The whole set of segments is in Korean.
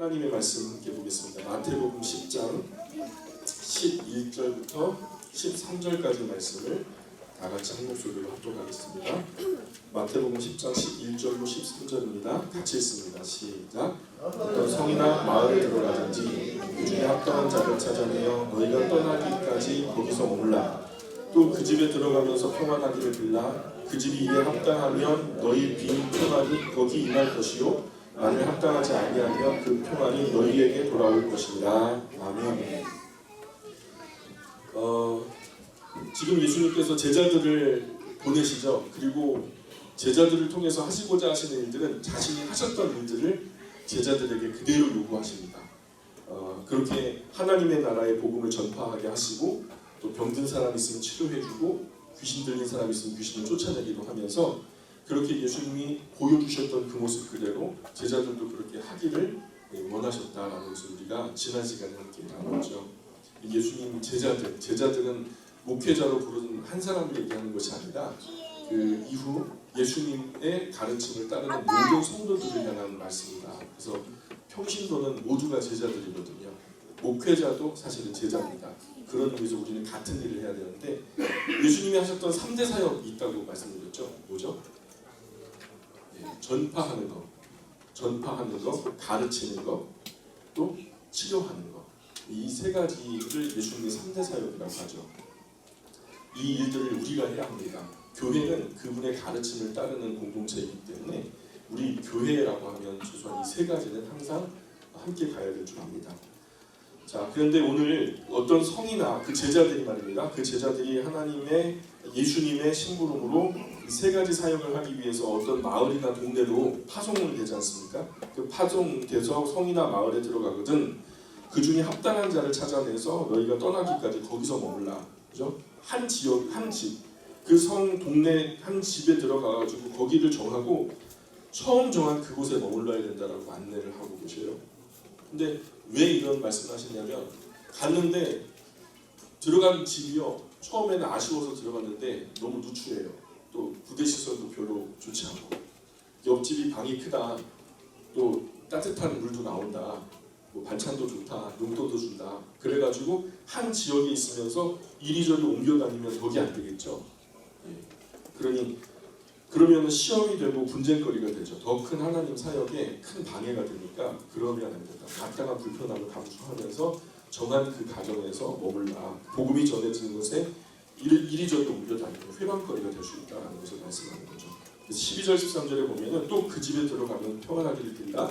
하나님의 말씀 함께 보겠습니다. 마태복음 10장 11절부터 13절까지 말씀을 다 같이 한 목소리로 합독하겠습니다. 마태복음 10장 11절로 13절입니다. 같이 읽습니다. 시작. 어떤 성이나 마을에 들어가든지 그 중에 합당한 자를 찾아내어 너희가 떠나기까지 거기서 머물라. 또 그 집에 들어가면서 평안하기를 빌라. 그 집이 이에 합당하면 너희 빈 평안이 거기 임할 것이요 만일 합당하지 아니하면 그 평안이 너희에게 돌아올 것이니라. 아멘. 지금 예수님께서 제자들을 보내시죠. 그리고 제자들을 통해서 하시고자 하시는 일들은 자신이 하셨던 일들을 제자들에게 그대로 요구하십니다. 그렇게 하나님의 나라의 복음을 전파하게 하시고 또 병든 사람 있으면 치료해주고 귀신 들린 사람 있으면 귀신을 쫓아내기도 하면서 그렇게 예수님이 보여주셨던 그 모습 그대로 제자들도 그렇게 하기를 원하셨다라는 것을 우리가 지난 시간에 함께 나눴죠. 예수님 제자들은 목회자로 부르는 한 사람을 얘기하는 것이 아니라 그 이후 예수님의 가르침을 따르는 모든 성도들을 향한 말씀이다. 그래서 평신도는 모두가 제자들이거든요. 목회자도 사실은 제자입니다. 그런 의미에서 우리는 같은 일을 해야 되는데 예수님이 하셨던 3대 사역이 있다고 말씀드렸죠. 뭐죠? 전파하는 거, 가르치는 거, 또 치료하는 거. 이 세 가지를 예수님의 3대 사역이라고 하죠. 이 일들을 우리가 해야 합니다. 교회는 그분의 가르침을 따르는 공동체이기 때문에 우리 교회라고 하면 최소한 이 세 가지는 항상 함께 가야 될 줄 압니다. 자, 그런데 오늘 어떤 성이나 그 제자들이 말입니다. 그 제자들이 예수님의 심부름으로 이 세 가지 사역을 하기 위해서 어떤 마을이나 동네로 파송을 되지 않습니까? 그 파송돼서 성이나 마을에 들어가거든 그 중에 합당한 자를 찾아내서 너희가 떠나기까지 거기서 머물라. 그죠? 한 지역, 한 집, 그 성 동네 한 집에 들어가가지고 거기를 정하고 처음 정한 그곳에 머물러야 된다라고 안내를 하고 계셔요. 근데 왜 이런 말씀을 하시냐면 갔는데 들어간 집이요 처음에는 아쉬워서 들어갔는데 너무 누추해요. 또 부대 시설도 별로 좋지 않고 옆집이 방이 크다. 또 따뜻한 물도 나온다. 뭐 반찬도 좋다. 용돈도 준다. 그래가지고 한 지역에 있으면서 이리저리 옮겨 다니면 덕이 안 되겠죠. 그러면 시험이 되고 분쟁거리가 되죠. 더 큰 하나님 사역에 큰 방해가 되니까 그러면 안 된다. 마땅한 불편함을 감수하면서 정한 그 가정에서 머물라. 복음이 전해지는 곳에 이리저리 옮겨 다니고 회방거리가 될 수 있다는 것을 말씀하는 거죠. 12절 13절에 보면은 또 그 집에 들어가면 평안하기를 빌라.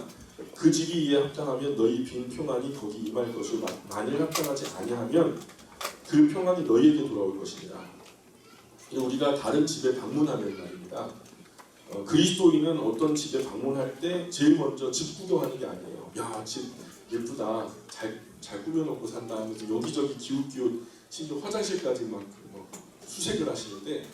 그 집이 이에 합당하면 너희 빈 평안이 거기 임할 것을 만일 합당하지 아니하면 그 평안이 너희에게 돌아올 것이니라. 우리가 다른 집에 방문하는 말입니다. 그리스도인은 어떤 집에 방문할 때 제일 먼저 집 구경하는 게 아니에요. 야, 집 예쁘다. 잘 꾸며놓고 산다 하면서 여기저기 기웃기웃 심지어 화장실까지 막 수색을 하시는데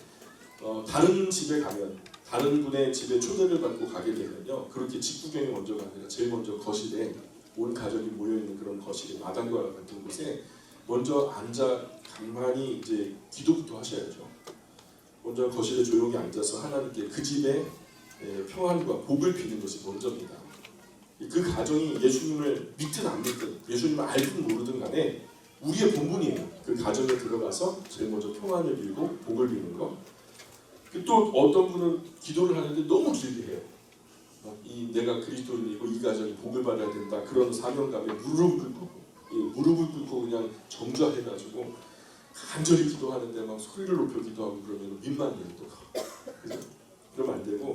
다른 집에 가면 다른 분의 집에 초대를 받고 가게 되면요. 그렇게 집 구경이 먼저가 아니라 제일 먼저 거실에 온 가족이 모여있는 그런 거실에 마당과 같은 곳에 먼저 앉아 가만히 이제 기도부터 하셔야죠. 먼저 거실에 조용히 앉아서 하나님께 그 집에 평안과 복을 비는 것이 먼저입니다. 그 가정이 예수님을 믿든 안 믿든 예수님을 알든 모르든 간에 우리의 본분이에요. 그 가정에 들어가서 제일 먼저 평안을 빌고 복을 비는 거. 또 어떤 분은 기도를 하는데 너무 길게 해요. 내가 그리스도인이고 이 가정이 복을 받아야 된다. 그런 사명감에 무릎을 꿇고 그냥 정좌해가지고 간절히 기도하는데 막 소리를 높여 기도하고 그러면 민망해요 또. 그러면 안 되고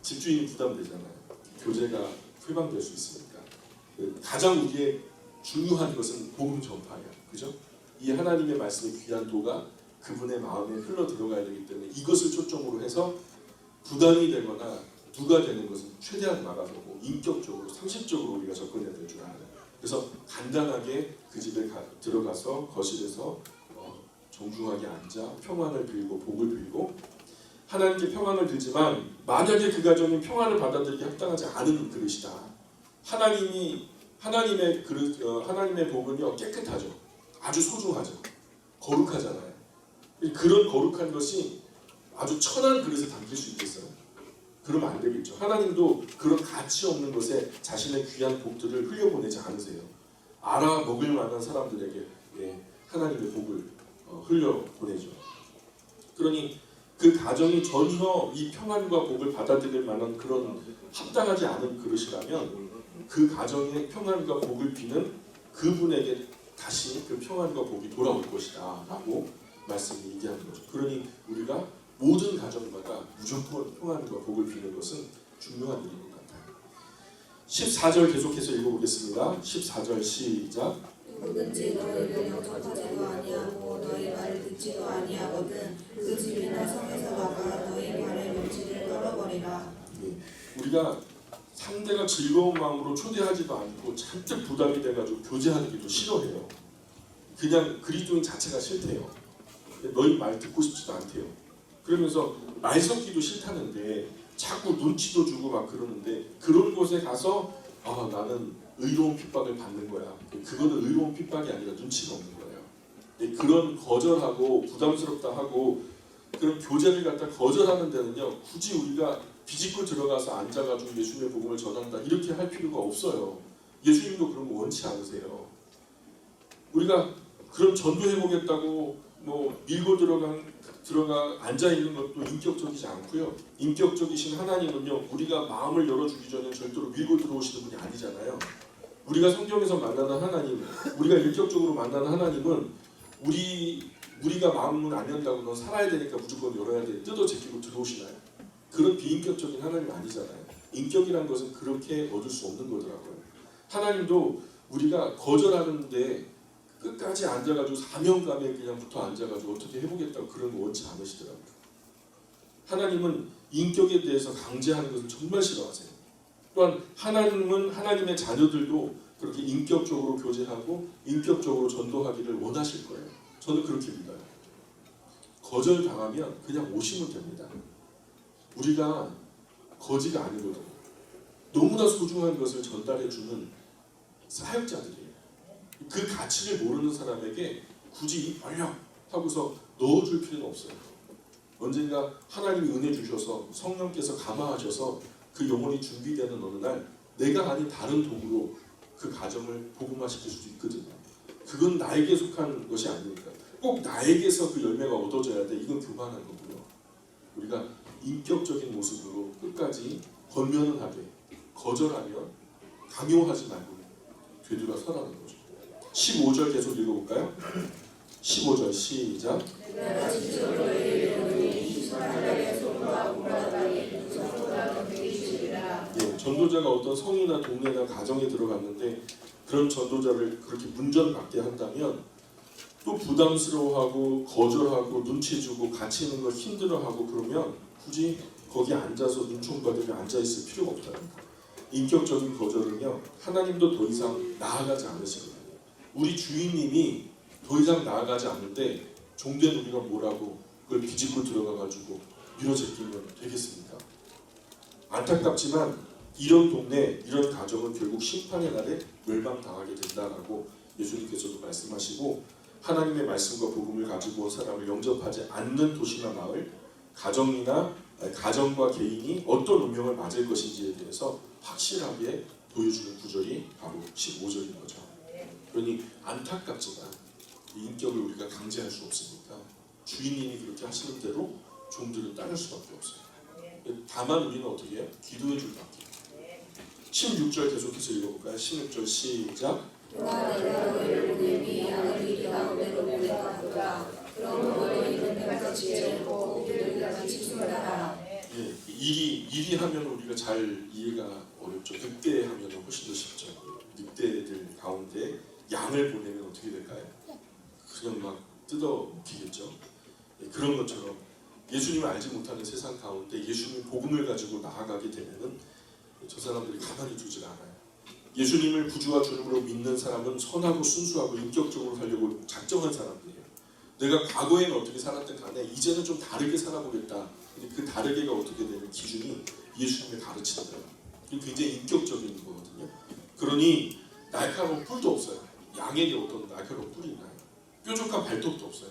집주인이 부담되잖아요. 교제가 회방될 수 있으니까. 가장 우리의 중요한 것은 복음 전파예요. 그죠? 이 하나님의 말씀의 귀한 도가 그분의 마음에 흘러 들어가야 되기 때문에 이것을 초점으로 해서 부담이 되거나 누가 되는 것은 최대한 막아서고 인격적으로 상식적으로 우리가 접근해야 될 줄 알아요. 그래서 간단하게 그 집에 들어가서 거실에서 정중하게 앉아 평안을 빌고 복을 빌고 하나님께 평안을 빌지만 만약에 그 가정이 평안을 받아들이기 합당하지 않은 그릇이다. 하나님의 복은요 깨끗하죠. 아주 소중하죠. 거룩하잖아요. 그런 거룩한 것이 아주 천한 그릇에 담길 수 있겠어요? 그러면 안 되겠죠. 하나님도 그런 가치 없는 것에 자신의 귀한 복들을 흘려보내지 않으세요. 알아먹을 만한 사람들에게 하나님의 복을 흘려보내죠. 그러니 그 가정이 전혀 이 평안과 복을 받아들일 만한 그런 합당하지 않은 그릇이라면 그 가정의 평안과 복을 비는 그분에게 다시 그 평안과 복이 돌아올 것이다 라고 말씀이 얘기하는 거죠. 그러니 우리가 모든 가정마다 무조건 평안과 복을 비는 것은 중요한 일인 것 같아요. 14절 계속해서 읽어보겠습니다. 14절 시작. 누구든지 너희를 영접하지도 아니하고 너희 말을 듣지도 아니하거든 그 집이나 성에서 나가 너희 발의 명치를 떨어버리라. 우리가 상대가 즐거운 마음으로 초대하지도 않고 잔뜩 부담이 돼가지고 교제하기도 싫어해요. 그냥 그리스도인 자체가 싫대요. 너희 말 듣고 싶지도 않대요. 그러면서 말 섞기도 싫다는데 자꾸 눈치도 주고 막 그러는데 그런 곳에 가서 나는 의로운 핍박을 받는 거야. 그거는 의로운 핍박이 아니라 눈치가 없는 거예요. 그런 거절하고 부담스럽다 하고 그런 교제를 갖다 거절하는 데는요, 굳이 우리가 비집고 들어가서 앉아가지고 예수님의 복음을 전한다 이렇게 할 필요가 없어요. 예수님도 그런 거 원치 않으세요. 우리가 그런 전도해보겠다고 밀고 들어가 앉아 있는 것도 인격적이지 않고요. 인격적이신 하나님은요, 우리가 마음을 열어주기 전에 절대로 밀고 들어오시는 분이 아니잖아요. 우리가 성경에서 만나는 하나님, 우리가 인격적으로 만나는 하나님은 우리가 마음을 안 연다고 넌 살아야 되니까 무조건 열어야 돼 뜯어 제끼고 들어오시나요? 그런 비인격적인 하나님 아니잖아요. 인격이란 것은 그렇게 얻을 수 없는 거더라고요. 하나님도 우리가 거절하는데 끝까지 앉아가지고 사명감에 그냥 붙어 앉아가지고 어떻게 해보겠다고 그런 거 원치 않으시더라고요. 하나님은 인격에 대해서 강제하는 것을 정말 싫어하세요. 또한 하나님은 하나님의 자녀들도 그렇게 인격적으로 교제하고 인격적으로 전도하기를 원하실 거예요. 저는 그렇게 믿어요. 거절당하면 그냥 오시면 됩니다. 우리가 거지가 아니거든요. 너무나 소중한 것을 전달해주는 사역자들이에요. 그 가치를 모르는 사람에게 굳이 얼려 하고서 넣어줄 필요는 없어요. 언젠가 하나님이 은혜 주셔서 성령께서 감화하셔서 그 영혼이 준비되는 어느 날 내가 아닌 다른 도구로 그 가정을 복음화시킬 수도 있거든요. 그건 나에게 속한 것이 아니니까 꼭 나에게서 그 열매가 얻어져야 돼. 이건 교만한 거고요. 우리가 인격적인 모습으로 끝까지 권면은 하되 거절하면 강요하지 말고 되돌아 서라는 거죠. 15절 계속 읽어볼까요? 15절 시작. 내가 직접 너희를 이르노니 이스라엘의 손과 온갖 전도자가 되시리라. 전도자가 어떤 성이나 동네나 가정에 들어갔는데 그런 전도자를 그렇게 문전박대 한다면 또 부담스러워하고 거절하고 눈치 주고 같이 있는 걸 힘들어하고 그러면 굳이 거기 앉아서 눈총 받으며 앉아있을 필요가 없다는 거예요. 인격적인 거절은요, 하나님도 더 이상 나아가지 않으시거든요. 우리 주인님이 더 이상 나아가지 않는데 종된 우리가 뭐라고 그걸 비집고 들어가가지고 밀어제끼면 되겠습니까? 안타깝지만 이런 동네, 이런 가정은 결국 심판의 날에 멸망당하게 된다라고 예수님께서도 말씀하시고 하나님의 말씀과 복음을 가지고 온 사람을 영접하지 않는 도시나 마을, 가정과 개인이 어떤 운명을 맞을 것인지에 대해서 확실하게 보여주는 구절이 바로 15절인 거죠. 그러니 안타깝지만 이 인격을 우리가 강제할 수 없으니까 주인님이 그렇게 하시는 대로 종들은 따를 수밖에 없어요. 다만 우리는 어떻게 해요? 기도해 줄 밖에. 16절 계속해서 읽어볼까요? 16절 시작. 또한 내가 너희를 보내니 양을 이리 가운데로 보내가 보다. 그러므로 너희는 내가 지혜롭고 그들을 같이 충만하라. 일이 하면 우리가 잘 이해가 어렵죠. 늑대 하면 훨씬 더 쉽죠. 늑대들 가운데 양을 보내면 어떻게 될까요? 그냥 막 뜯어 먹히겠죠. 그런 것처럼 예수님을 알지 못하는 세상 가운데 예수님 복음을 가지고 나아가게 되면은 저 사람들이 가만히 두질 않아요. 예수님을 구주와 주님으로 믿는 사람은 선하고 순수하고 인격적으로 살려고 작정한 사람들이에요. 내가 과거에는 어떻게 살았든 간에 이제는 좀 다르게 살아보겠다. 근데 그 다르게가 어떻게 되는 기준이 예수님의 가르치는 거예요. 굉장히 인격적인 거거든요. 그러니 날카로운 뿔도 없어요. 양에게 어떤 날카로운 뿔이 있나요? 뾰족한 발톱도 없어요.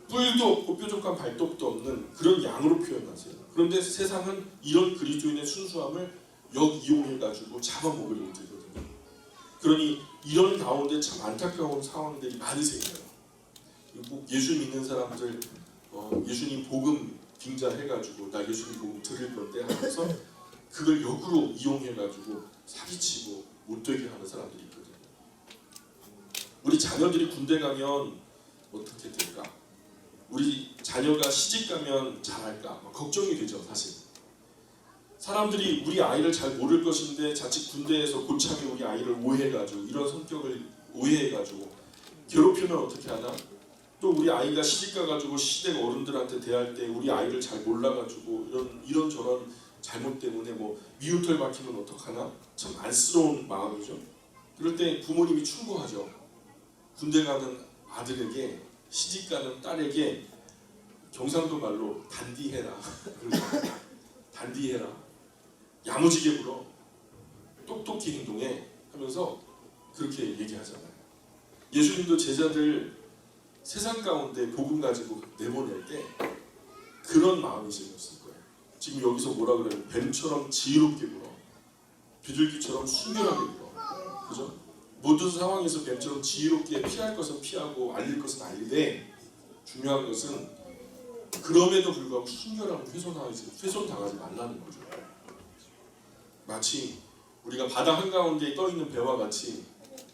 뿔도 없고 뾰족한 발톱도 없는 그런 양으로 표현하세요. 그런데 세상은 이런 그리스도인의 순수함을 역이용해가지고 잡아먹으려고 들거든요. 그러니 이런 가운데 참 안타까운 상황들이 많이 생겨요. 꼭 예수 믿는 사람들 예수님 복음 빙자해가지고 나 예수님 복음 들을 건데 하면서 그걸 역으로 이용해가지고 사기치고 못되게 하는 사람들이 있거든요. 우리 자녀들이 군대 가면 어떻게 될까? 우리 자녀가 시집 가면 잘할까? 걱정이 되죠, 사실. 사람들이 우리 아이를 잘 모를 것인데 자칫 군대에서 고참이 우리 아이를 오해해가지고 이런 성격을 오해해가지고 괴롭히면 어떻게 하나? 또 우리 아이가 시집 가가지고 시댁 어른들한테 대할 때 우리 아이를 잘 몰라가지고 이런 저런 잘못 때문에 뭐 미움털 박히면 어떡하나? 참 안쓰러운 마음이죠. 그럴 때 부모님이 충고하죠. 군대 가는 아들에게 시집 가는 딸에게 경상도 말로 단디해라. 단디해라. 야무지게 굴어. 똑똑히 행동해. 하면서 그렇게 얘기하잖아요. 예수님도 제자들 세상 가운데 복음 가지고 내보낼 때 그런 마음이셨을 거예요. 지금 여기서 뭐라 그래요? 뱀처럼 지혜롭게 굴어. 비둘기처럼 순결하게 굴어. 그죠? 모든 상황에서 뱀처럼 지혜롭게 피할 것은 피하고 알릴 것은 알리되 중요한 것은 그럼에도 불구하고 순결함을 훼손당하지 말라는 거죠. 마치 우리가 바다 한가운데 떠있는 배와 같이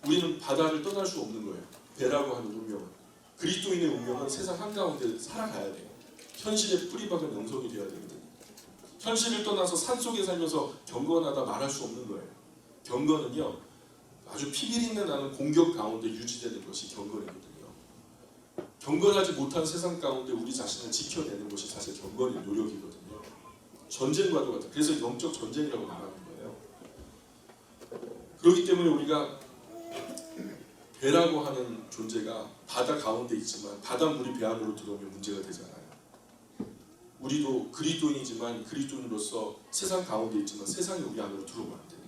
우리는 바다를 떠날 수 없는 거예요. 배라고 하는 운명은. 그리스도인의 운명은 세상 한가운데 살아가야 돼요. 현실에 뿌리박은 영성이 되어야 되거든요. 현실을 떠나서 산속에 살면서 경건하다 말할 수 없는 거예요. 경건은요 아주 피비린내 나는 공격 가운데 유지되는 것이 경건이거든요. 경건하지 못한 세상 가운데 우리 자신을 지켜내는 것이 사실 경건의 노력이거든요. 전쟁과도 같아요. 그래서 영적 전쟁이라고 말하는 거예요. 그렇기 때문에 우리가 배라고 하는 존재가 바다 가운데 있지만 바닷물이 배 안으로 들어오면 문제가 되잖아요. 우리도 그리스도인이지만 그리스도인으로서 세상 가운데 있지만 세상이 우리 안으로 들어오면 안 되는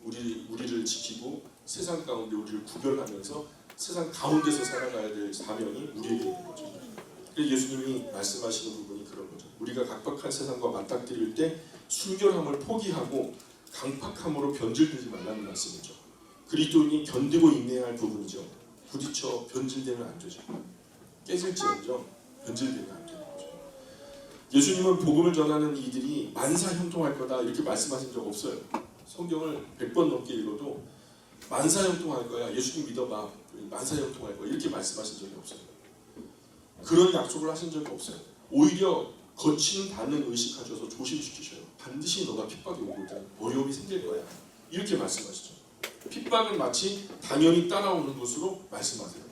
거예요. 우리를 지키고 세상 가운데 우리를 구별하면서 세상 가운데서 살아가야 될 사명이 우리에게 있는 거죠. 그래서 예수님이 말씀하시는 부분이 그런 거죠. 우리가 각박한 세상과 맞닥뜨릴 때 순결함을 포기하고 강팍함으로 변질되지 말라는 말씀이죠. 그리스도인이 견디고 인내해야 할 부분이죠. 부딪혀 변질되면 안 되죠. 깨질지언정 변질되면 안 되는 거죠. 예수님은 복음을 전하는 이들이 만사형통할 거다 이렇게 말씀하신 적 없어요. 성경을 100번 넘게 읽어도 만사형통할 거야. 예수님 믿어봐. 만사형통할 거야. 이렇게 말씀하신 적이 없어요. 그런 약속을 하신 적이 없어요. 오히려 거친 반응 의식하셔서 조심시키셔요. 반드시 너가 핍박이 오거든. 어려움이 생길 거야. 이렇게 말씀하시죠. 핍박은 마치 당연히 따라오는 것으로 말씀하세요.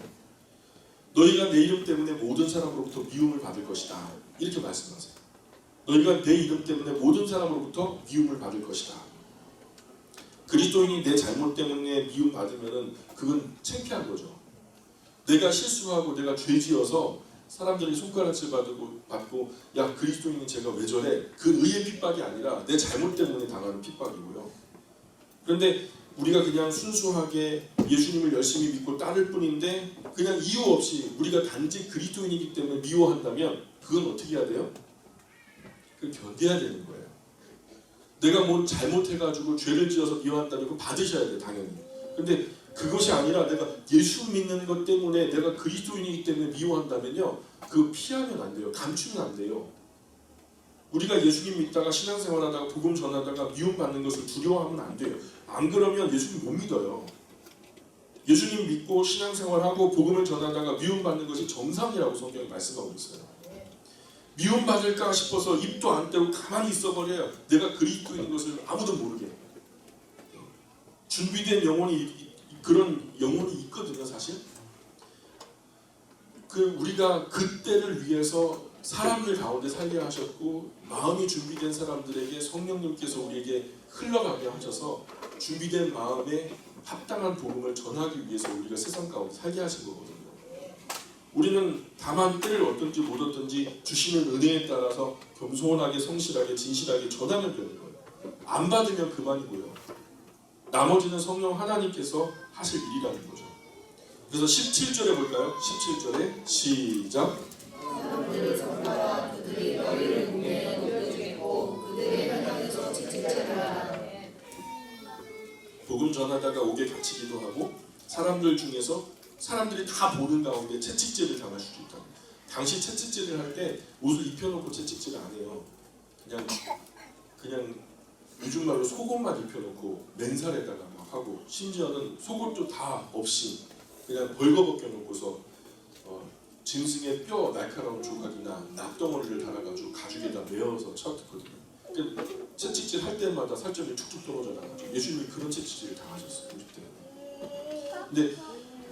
너희가 내 이름 때문에 모든 사람으로부터 미움을 받을 것이다. 이렇게 말씀하세요. 너희가 내 이름 때문에 모든 사람으로부터 미움을 받을 것이다. 그리스도인이 내 잘못 때문에 미움받으면 그건 창피한 거죠. 내가 실수하고 내가 죄지어서 사람들이 손가락질 받고 야 그리스도인은 제가 왜 저래? 그 의의 핍박이 아니라 내 잘못 때문에 당하는 핍박이고요. 그런데 우리가 그냥 순수하게 예수님을 열심히 믿고 따를 뿐인데 그냥 이유 없이 우리가 단지 그리스도인이기 때문에 미워한다면 그건 어떻게 해야 돼요? 그걸 견뎌야 되는 거예요. 내가 뭐 잘못해가지고 죄를 지어서 미워한다면 그거 받으셔야 돼요, 당연히. 근데 그것이 아니라 내가 예수 믿는 것 때문에 내가 그리스도인이기 때문에 미워한다면요, 그거 피하면 안 돼요. 감추면 안 돼요. 우리가 예수님 믿다가 신앙생활하다가 복음 전하다가 미움받는 것을 두려워하면 안 돼요. 안 그러면 예수님 못 믿어요. 예수님 믿고 신앙생활하고 복음을 전하다가 미움받는 것이 정상이라고 성경이 말씀하고 있어요. 미움받을까 싶어서 입도 안 떼고 가만히 있어버려요. 내가 그리스도인 것을 아무도 모르게. 준비된 영혼이 그런 영혼이 있거든요, 사실. 우리가 그때를 위해서 사람들 가운데 살게 하셨고 마음이 준비된 사람들에게 성령님께서 우리에게 흘러가게 하셔서 준비된 마음에 합당한 복음을 전하기 위해서 우리가 세상 가운데 살게 하신 거거든요. 우리는 다만 때를 얻든지 못 얻든지 주시는 은혜에 따라서 겸손하게 성실하게 진실하게 전하면 되는 거예요. 안 받으면 그만이고요. 나머지는 성령 하나님께서 하실 일이라는 거죠. 그래서 17절에 볼까요? 17절에 시작. 사람들이 전파라 그들이 너희를 공에 넘겨주겠고 그들의 현장에서 채찍질하라. 복음 전하다가 옥에 갇히기도 하고 사람들 중에서 사람들이 다 보는 가운데 채찍질을 당할 수도 있다. 당시 채찍질을 할 때 옷을 입혀놓고 채찍질을 안 해요. 그냥 요즘 말로 속옷만 입혀놓고 맨살에다가 막 하고 심지어는 속옷도 다 없이 그냥 벌거벗겨 놓고서 짐승의 뼈 날카로운 조각이나 납덩어리를 달아가지고 가죽에다 메어서 쳤거든요. 그러니까 채찍질 할 때마다 살점이 툭툭 떨어져 나가죠. 예수님이 그런 채찍질을 당하셨어요. 근데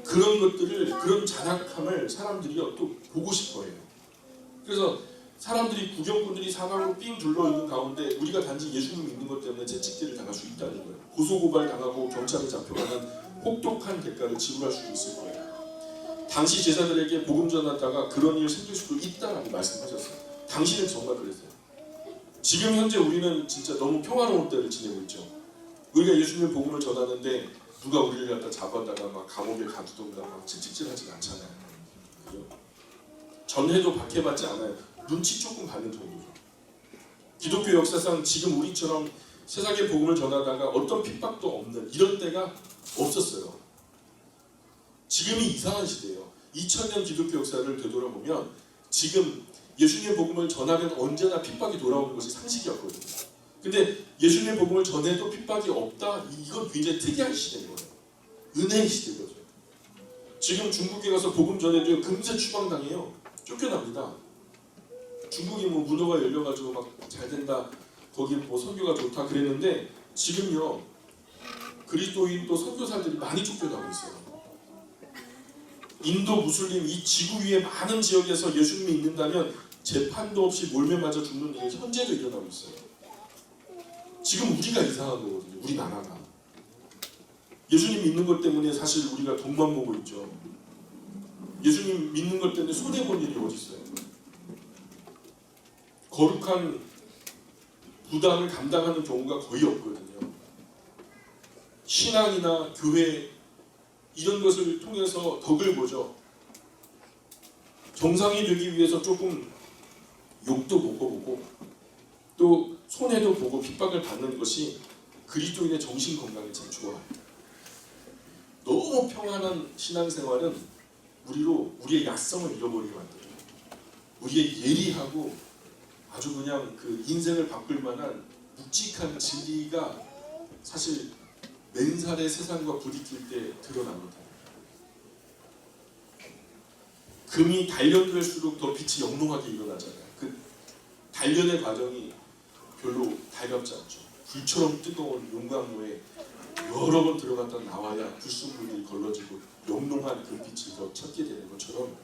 그런 것들을, 그런 잔악함을 사람들이 또 보고 싶어해요. 그래서 사람들이, 구경꾼들이 사방으로 삥 둘러있는 가운데 우리가 단지 예수님 믿는 것 때문에 채찍질을 당할 수 있다는 거예요. 고소고발 당하고 경찰에 잡혀가는 혹독한 대가를 지불할 수도 있을 거예요. 당시 제자들에게 복음 전하다가 그런 일 생길 수도 있다라고 말씀하셨어요. 당시는 정말 그랬어요. 지금 현재 우리는 진짜 너무 평화로운 때를 지내고 있죠. 우리가 예수님 복음을 전하는데 누가 우리를 갖다 잡아다가 막 감옥에 가두던가 막 채찍질하진 않잖아요. 그죠? 전해도 박해받지 않아요. 눈치 조금 받는 정도죠. 기독교 역사상 지금 우리처럼 세상의 복음을 전하다가 어떤 핍박도 없는 이런 때가 없었어요. 지금이 이상한 시대예요. 2000년 기독교 역사를 되돌아보면 지금 예수님의 복음을 전하면 언제나 핍박이 돌아오는 것이 상식이었거든요. 근데 예수님의 복음을 전해도 핍박이 없다? 이건 굉장히 특이한 시대인 거예요. 은혜의 시대거든요. 지금 중국에 가서 복음 전해도 금세 추방당해요. 쫓겨납니다. 중국이 뭐 문호가 열려가지고 막 잘된다, 거기 뭐 선교가 좋다 그랬는데 지금요 그리스도인 또 선교사들이 많이 쫓겨나고 있어요. 인도 무슬림 이 지구 위에 많은 지역에서 예수님이 있는다면 재판도 없이 몰매 맞아 죽는 일이 현재도 일어나고 있어요. 지금 우리가 이상한 거거든요. 우리 나라가 예수님 믿는 것 때문에 사실 우리가 돈만 보고 있죠. 예수님 믿는 것 때문에 손해 본 일이 어디 있어요? 거룩한 부담을 감당하는 경우가 거의 없거든요. 신앙이나 교회 이런 것을 통해서 덕을 보죠. 정상이 되기 위해서 조금 욕도 먹어보고 또 손해도 보고 핍박을 받는 것이 그리스도인의 정신 건강에 참 좋아요. 너무 평안한 신앙생활은 우리의 약성을 잃어버리게 만들어요. 우리의 예리하고 아주 그냥 그 인생을 바꿀 만한 묵직한 진리가 사실 맨살의 세상과 부딪힐 때 드러납니다. 금이 단련될수록 더 빛이 영롱하게 일어나잖아요. 그 단련의 과정이 별로 달갑지 않죠. 불처럼 뜨거운 용광로에 여러 번 들어갔다 나와야 불순물들이 걸러지고 영롱한 그 빛을 더 찾게 되는 것처럼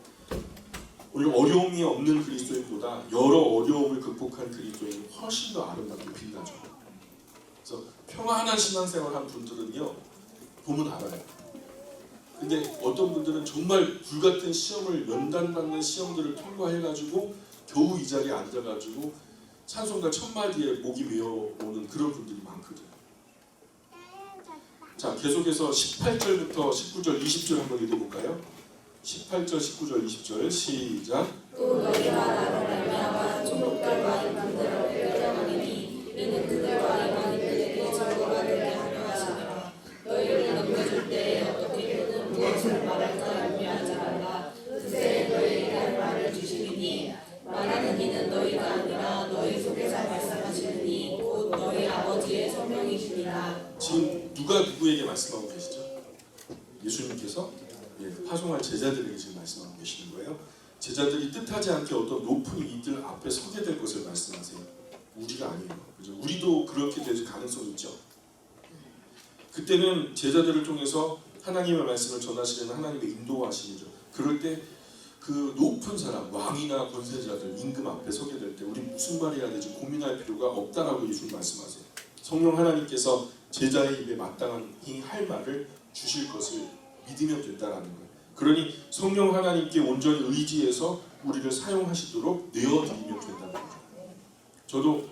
오늘 어려움이 없는 그리스도인보다 여러 어려움을 극복한 그리스도인이 훨씬 더 아름답게 빛나죠. 그래서 평안한 신앙생활 한 분들은요 보면 알아요. 근데 어떤 분들은 정말 불같은 시험을 연단받는 시험들을 통과해가지고 겨우 이 자리에 앉아가지고 찬송가 1000마디에 목이 메어오는 그런 분들이 많거든요. 자, 계속해서 18절부터 19절, 20절 한번 읽어볼까요? 18절, 19절, 20절 시작. 또 너희가 나로 말미암아 총독들과 임금들을 회개하리니 이는 그들과 이방인들에게 증거가 되게 하려 하시니라. 너희를 넘겨줄 때에 어떻게든 무엇을 말할까 염려하지 말라. 그새 너희에게 할 말을 주시리니 말하는 이는 너희가 아니라 너희 속에서 말씀하시느니 곧 너희 아버지의 성령이시니라. 지금 누가 누구에게 말씀하고 계시죠? 예수님께서 파송할 제자들에게 지금 말씀하고 계시는 거예요. 제자들이 뜻하지 않게 어떤 높은 이들 앞에 서게 될 것을 말씀하세요. 우리가 아니에요. 그죠? 우리도 그렇게 될 가능성이 있죠. 그때는 제자들을 통해서 하나님의 말씀을 전하시려는 하나님의 인도하심이죠. 그럴 때 그 높은 사람, 왕이나 권세자들, 임금 앞에 서게 될 때 우리 무슨 말 해야 되지 고민할 필요가 없다라고 예수님 말씀하세요. 성령 하나님께서 제자의 입에 마땅히 할 말을 주실 것을 믿으면 된다라는 거예요. 그러니 성령 하나님께 온전히 의지해서 우리를 사용하시도록 내어드리면 된다는 거죠. 저도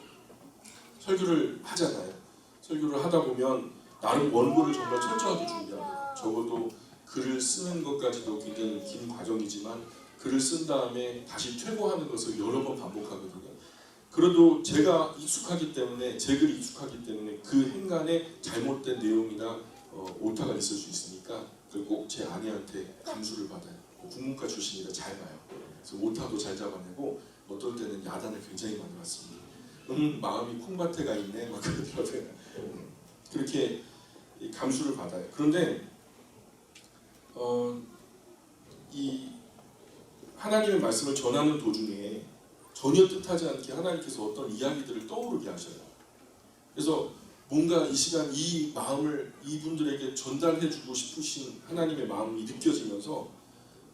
설교를 하잖아요. 설교를 하다 보면 나름 원고를 정말 철저하게 준비합니다. 적어도 글을 쓰는 것까지도 굉장히 긴 과정이지만 글을 쓴 다음에 다시 퇴고하는 것을 여러 번 반복하거든요. 그래도 제가 익숙하기 때문에 제 글이 익숙하기 때문에 그 행간에 잘못된 내용이나 오타가 있을 수 있으니까 그걸 꼭 제 아내한테 감수를 받아요. 국문과 출신이라 잘 봐요. 그래서 오타도 잘 잡아내고 어떨 때는 야단을 굉장히 많이 맞습니다. 마음이 콩밭에가 있네 막 그러더라고요. 그렇게 감수를 받아요. 그런데 이 하나님의 말씀을 전하는 도중에 전혀 뜻하지 않게 하나님께서 어떤 이야기들을 떠오르게 하셔요. 그래서 뭔가 이 시간 이 마음을 이분들에게 전달해주고 싶으신 하나님의 마음이 느껴지면서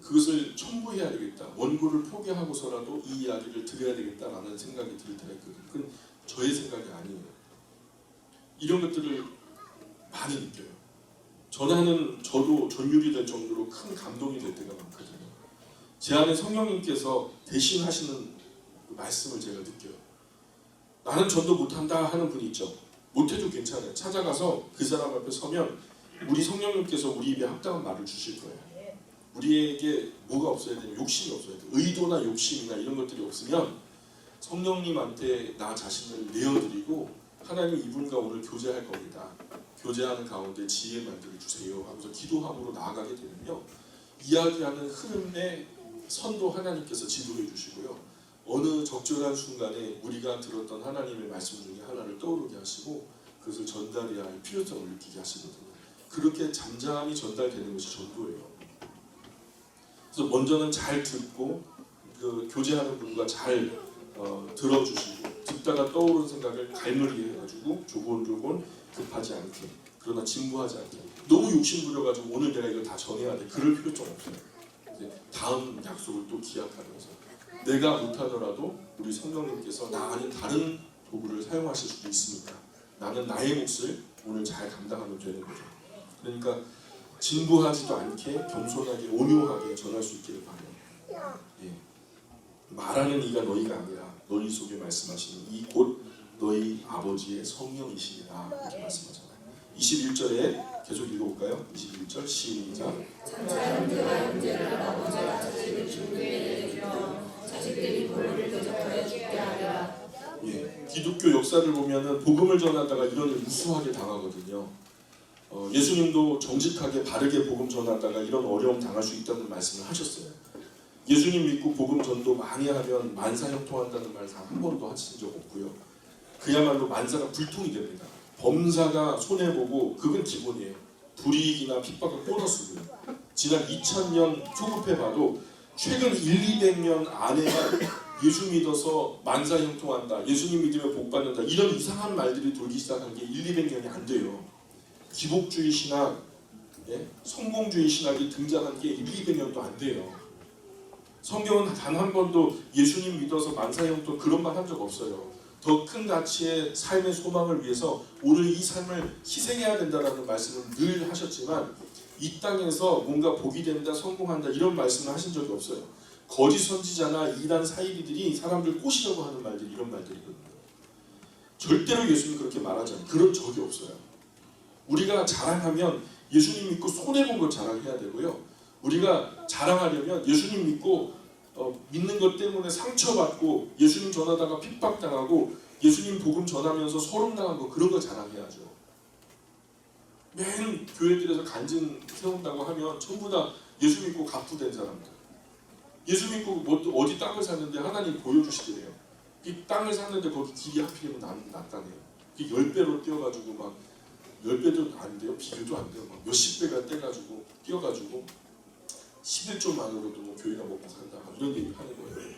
그것을 첨부해야 되겠다. 원고를 포기하고서라도 이 이야기를 드려야 되겠다라는 생각이 들 때가 있거든요. 그건 저의 생각이 아니에요. 이런 것들을 많이 느껴요. 전하는 저도 전율이 될 정도로 큰 감동이 될 때가 많거든요. 제 안에 성령님께서 대신 하시는 말씀을 제가 느껴요. 나는 전도 못한다 하는 분이 있죠. 못해도 괜찮아요. 찾아가서 그 사람 앞에 서면 우리 성령님께서 우리 입에 합당한 말을 주실 거예요. 우리에게 뭐가 없어야 되냐? 욕심이 없어야 돼요. 의도나 욕심이나 이런 것들이 없으면 성령님한테 나 자신을 내어드리고 하나님 이분과 오늘 교제할 겁니다. 교제하는 가운데 지혜의 말들을 주세요 하면서 기도함으로 나아가게 되면요. 이야기하는 흐름에 선도 하나님께서 지도해 주시고요. 어느 적절한 순간에 우리가 들었던 하나님의 말씀 중에 하나를 떠오르게 하시고 그것을 전달해야 할 필요성을 느끼게 하시거든요. 그렇게 잠잠히 전달되는 것이 전도예요. 그래서 먼저는 잘 듣고 그 교제하는 분과 잘 들어주시고 듣다가 떠오른 생각을 갈무리게 해가지고 조곤조곤 급하지 않게 그러나 진부하지 않게 너무 욕심부려가지고 오늘 내가 이걸 다 전해야 돼 그럴 필요성 없어요. 이제 다음 약속을 또 기약하면서 내가 못하더라도 우리 성령님께서 나 아닌 다른 도구를 사용하실 수도 있으니까 나는 나의 몫을 오늘 잘 감당하면 되는 거죠. 그러니까 진부하지도 않게 겸손하게 온유하게 전할 수 있기를 바라요. 예. 말하는 이가 너희가 아니라 너희 속에 말씀하시는 이 곧 너희 아버지의 성령이시니라 이렇게 말씀하잖아요. 21절에 계속 읽어볼까요? 21절 시작. 장차 형제와 형제를 아버지와 자식을 중교에 내주며 자식들이 본을 대적하여 죽게 하리라. 예, 기독교 역사를 보면은 복음을 전하다가 이런 일 무수하게 당하거든요. 예수님도 정직하게 바르게 복음 전하다가 이런 어려움 당할 수 있다는 말씀을 하셨어요. 예수님 믿고 복음 전도 많이 하면 만사 형통한다는 말 단 한 번도 하신 적 없고요. 그야말로 만사가 불통이 됩니다. 범사가 손해보고 그건 기본이에요. 불이익이나 핍박은 보너스고요. 지난 2000년 초급해봐도 최근 200년 안에만 예수 믿어서 만사 형통한다, 예수님 믿으면 복 받는다 이런 이상한 말들이 돌기 시작한 게 200년이 안 돼요. 기복주의 신학, 성공주의 신학이 등장한 게 200년도 안 돼요. 성경은 단 한 번도 예수님 믿어서 만사 형통 그런 말 한 적 없어요. 더 큰 가치의 삶의 소망을 위해서 오늘 이 삶을 희생해야 된다는 말씀을 늘 하셨지만 이 땅에서 뭔가 복이 된다, 성공한다 이런 말씀을 하신 적이 없어요. 거짓 선지자나 이단 사이비들이 사람들 꼬시려고 하는 말들이 이런 말들이거든요. 절대로 예수님 그렇게 말하지 않아요. 그런 적이 없어요. 우리가 자랑하면 예수님 믿고 손해본 걸 자랑해야 되고요. 우리가 자랑하려면 예수님 믿고 믿는 것 때문에 상처받고 예수님 전하다가 핍박당하고 예수님 복음 전하면서 소름당한 거 그런 거 자랑해야죠. 맨 교회들에서 간증 세운다고 하면 전부 다 예수 믿고 갑부된 사람들. 예수 믿고 뭐 어디 땅을 샀는데 하나님 보여주시더래요. 이 땅을 샀는데 거기 길이 하필이면 났다네요. 10배로 뛰어가지고 막 10배도 안 돼요. 비교도 안 돼요. 막 몇십 배가 떼가지고 뛰어가지고 11조만으로도 뭐 교회가 먹고 산다 이런 얘기 하는 거예요.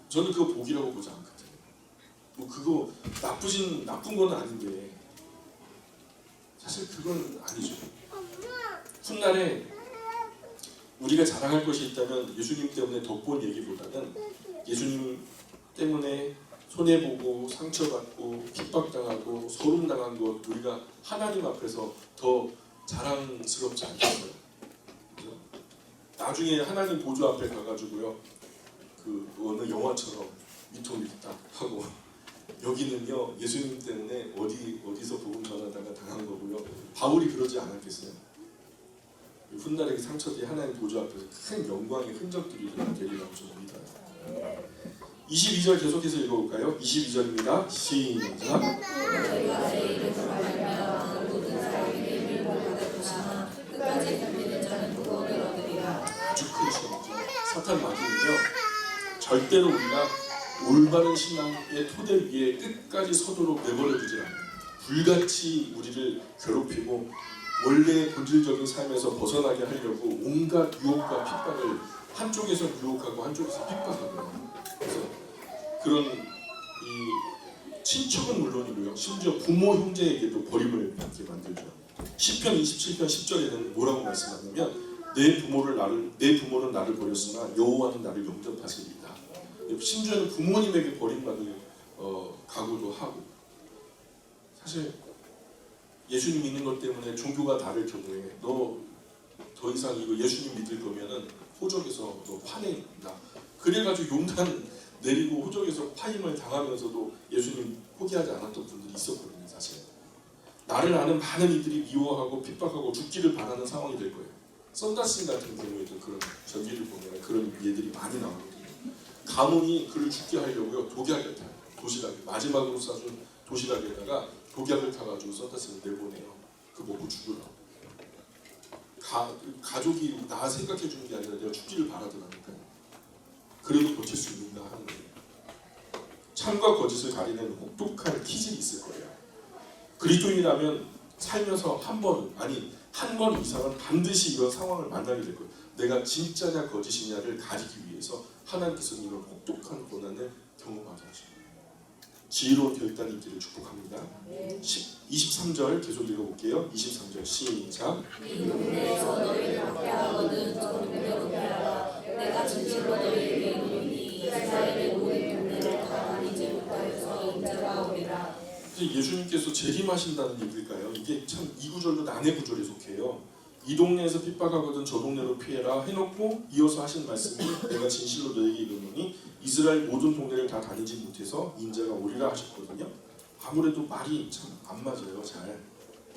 저는 그거 복이라고 보지 않거든요. 뭐 그거 나쁜 건 아닌데 사실 그건 아니죠. 훗날에 우리가 자랑할 것이 있다면 예수님 때문에 덕본 얘기보다는 예수님 때문에 손해보고 상처받고 핍박당하고 소름당한 것 우리가 하나님 앞에서 더 자랑스럽지 않겠어요? 그죠? 나중에 하나님 보좌 앞에 가가지고요 그 어느 영화처럼 위통이 딱 하고 여기는요 예수님 때문에 어디서 복음 전하다가 당한 거고요. 바울이 그러지 않았겠어요? 훗날의 그 상처들이 하나님 보좌 앞에서 큰 영광의 흔적들이 되리라고 저는 믿어요. 22절 계속해서 읽어볼까요? 22절입니다. 시작. 너희가 제 이름으로 말미암아 모든 사람에게 미움을 받으시나 끝까지 견디는 자는 구원을 얻으리라. 아주 큰 시험이죠. 사탄 마귀는요, 절대로 우리가 올바른 신앙의 토대 위에 끝까지 서도록 내버려두지 않아요. 불같이 우리를 괴롭히고 원래의 본질적인 삶에서 벗어나게 하려고 온갖 유혹과 핍박을 한쪽에서 유혹하고 한쪽에서 핍박하고요. 그래서 그런 이 친척은 물론이고요, 심지어 부모 형제에게도 버림을 받게 만들죠. 시편 27편 10절에는 뭐라고 말씀하냐면 내 부모는 나를 버렸으나 여호와는 나를 영접하시리이다. 심지어는 부모님에게 버림받을 각오도 하고, 사실 예수님 믿는 것 때문에 종교가 다를 경우에 너 더 이상 이거 예수님 믿을 거면은 호적에서 너 파내린다. 그래가지고 용단 내리고 호적에서 파임을 당하면서도 예수님 포기하지 않았던 분들이 있었거든요. 사실 나를 아는 많은 이들이 미워하고 핍박하고 죽기를 바라는 상황이 될 거예요. 썬다슨 같은 경우에도 그런 전기를 보면 그런 예들이 많이 나오거든요. 가문이 그를 죽게 하려고요, 독약을 타요. 도시락에 마지막으로 싸준 도시락에다가 독약을 타가지고 썬다슨을 내보내요. 그 먹고 죽으라고. 가족이 나 생각해 주는 게 아니라 내가 죽기를 바라더라니까요. 그래도 버틸 수 있는가 하는 거예요. 참과 거짓을 가리는 혹독한 기질이 있을 거예요. 그리스도인이라면 살면서 한 번 이상은 반드시 이런 상황을 만나게 될 거예요. 내가 진짜냐 거짓이냐를 가리기 위해서 하나님께서는 이런 혹독한 고난을 경험하게 하십니다. 지혜로운 결단이 있기를 축복합니다. 23절 계속 읽어볼게요. 23절 시작. 이 동네에서 너희를 학대하거든 저 동네로 피하라. 내가 진실로 너희에게 이르노니 이스라엘의 모든 동네를 다 다니지 못하여서 인자가 오리라. 예수님께서 재림하신다는 얘기일까요? 이게 참 이 구절도 난해 구절에 속해요. 이 동네에서 핍박하거든 저 동네로 피해라 해놓고 이어서 하신 말씀이 내가 진실로 너에게 이르노니 이스라엘 모든 동네를 다 다니지 못해서 인자가 오리라 하셨거든요. 아무래도 말이 참 안 맞아요. 잘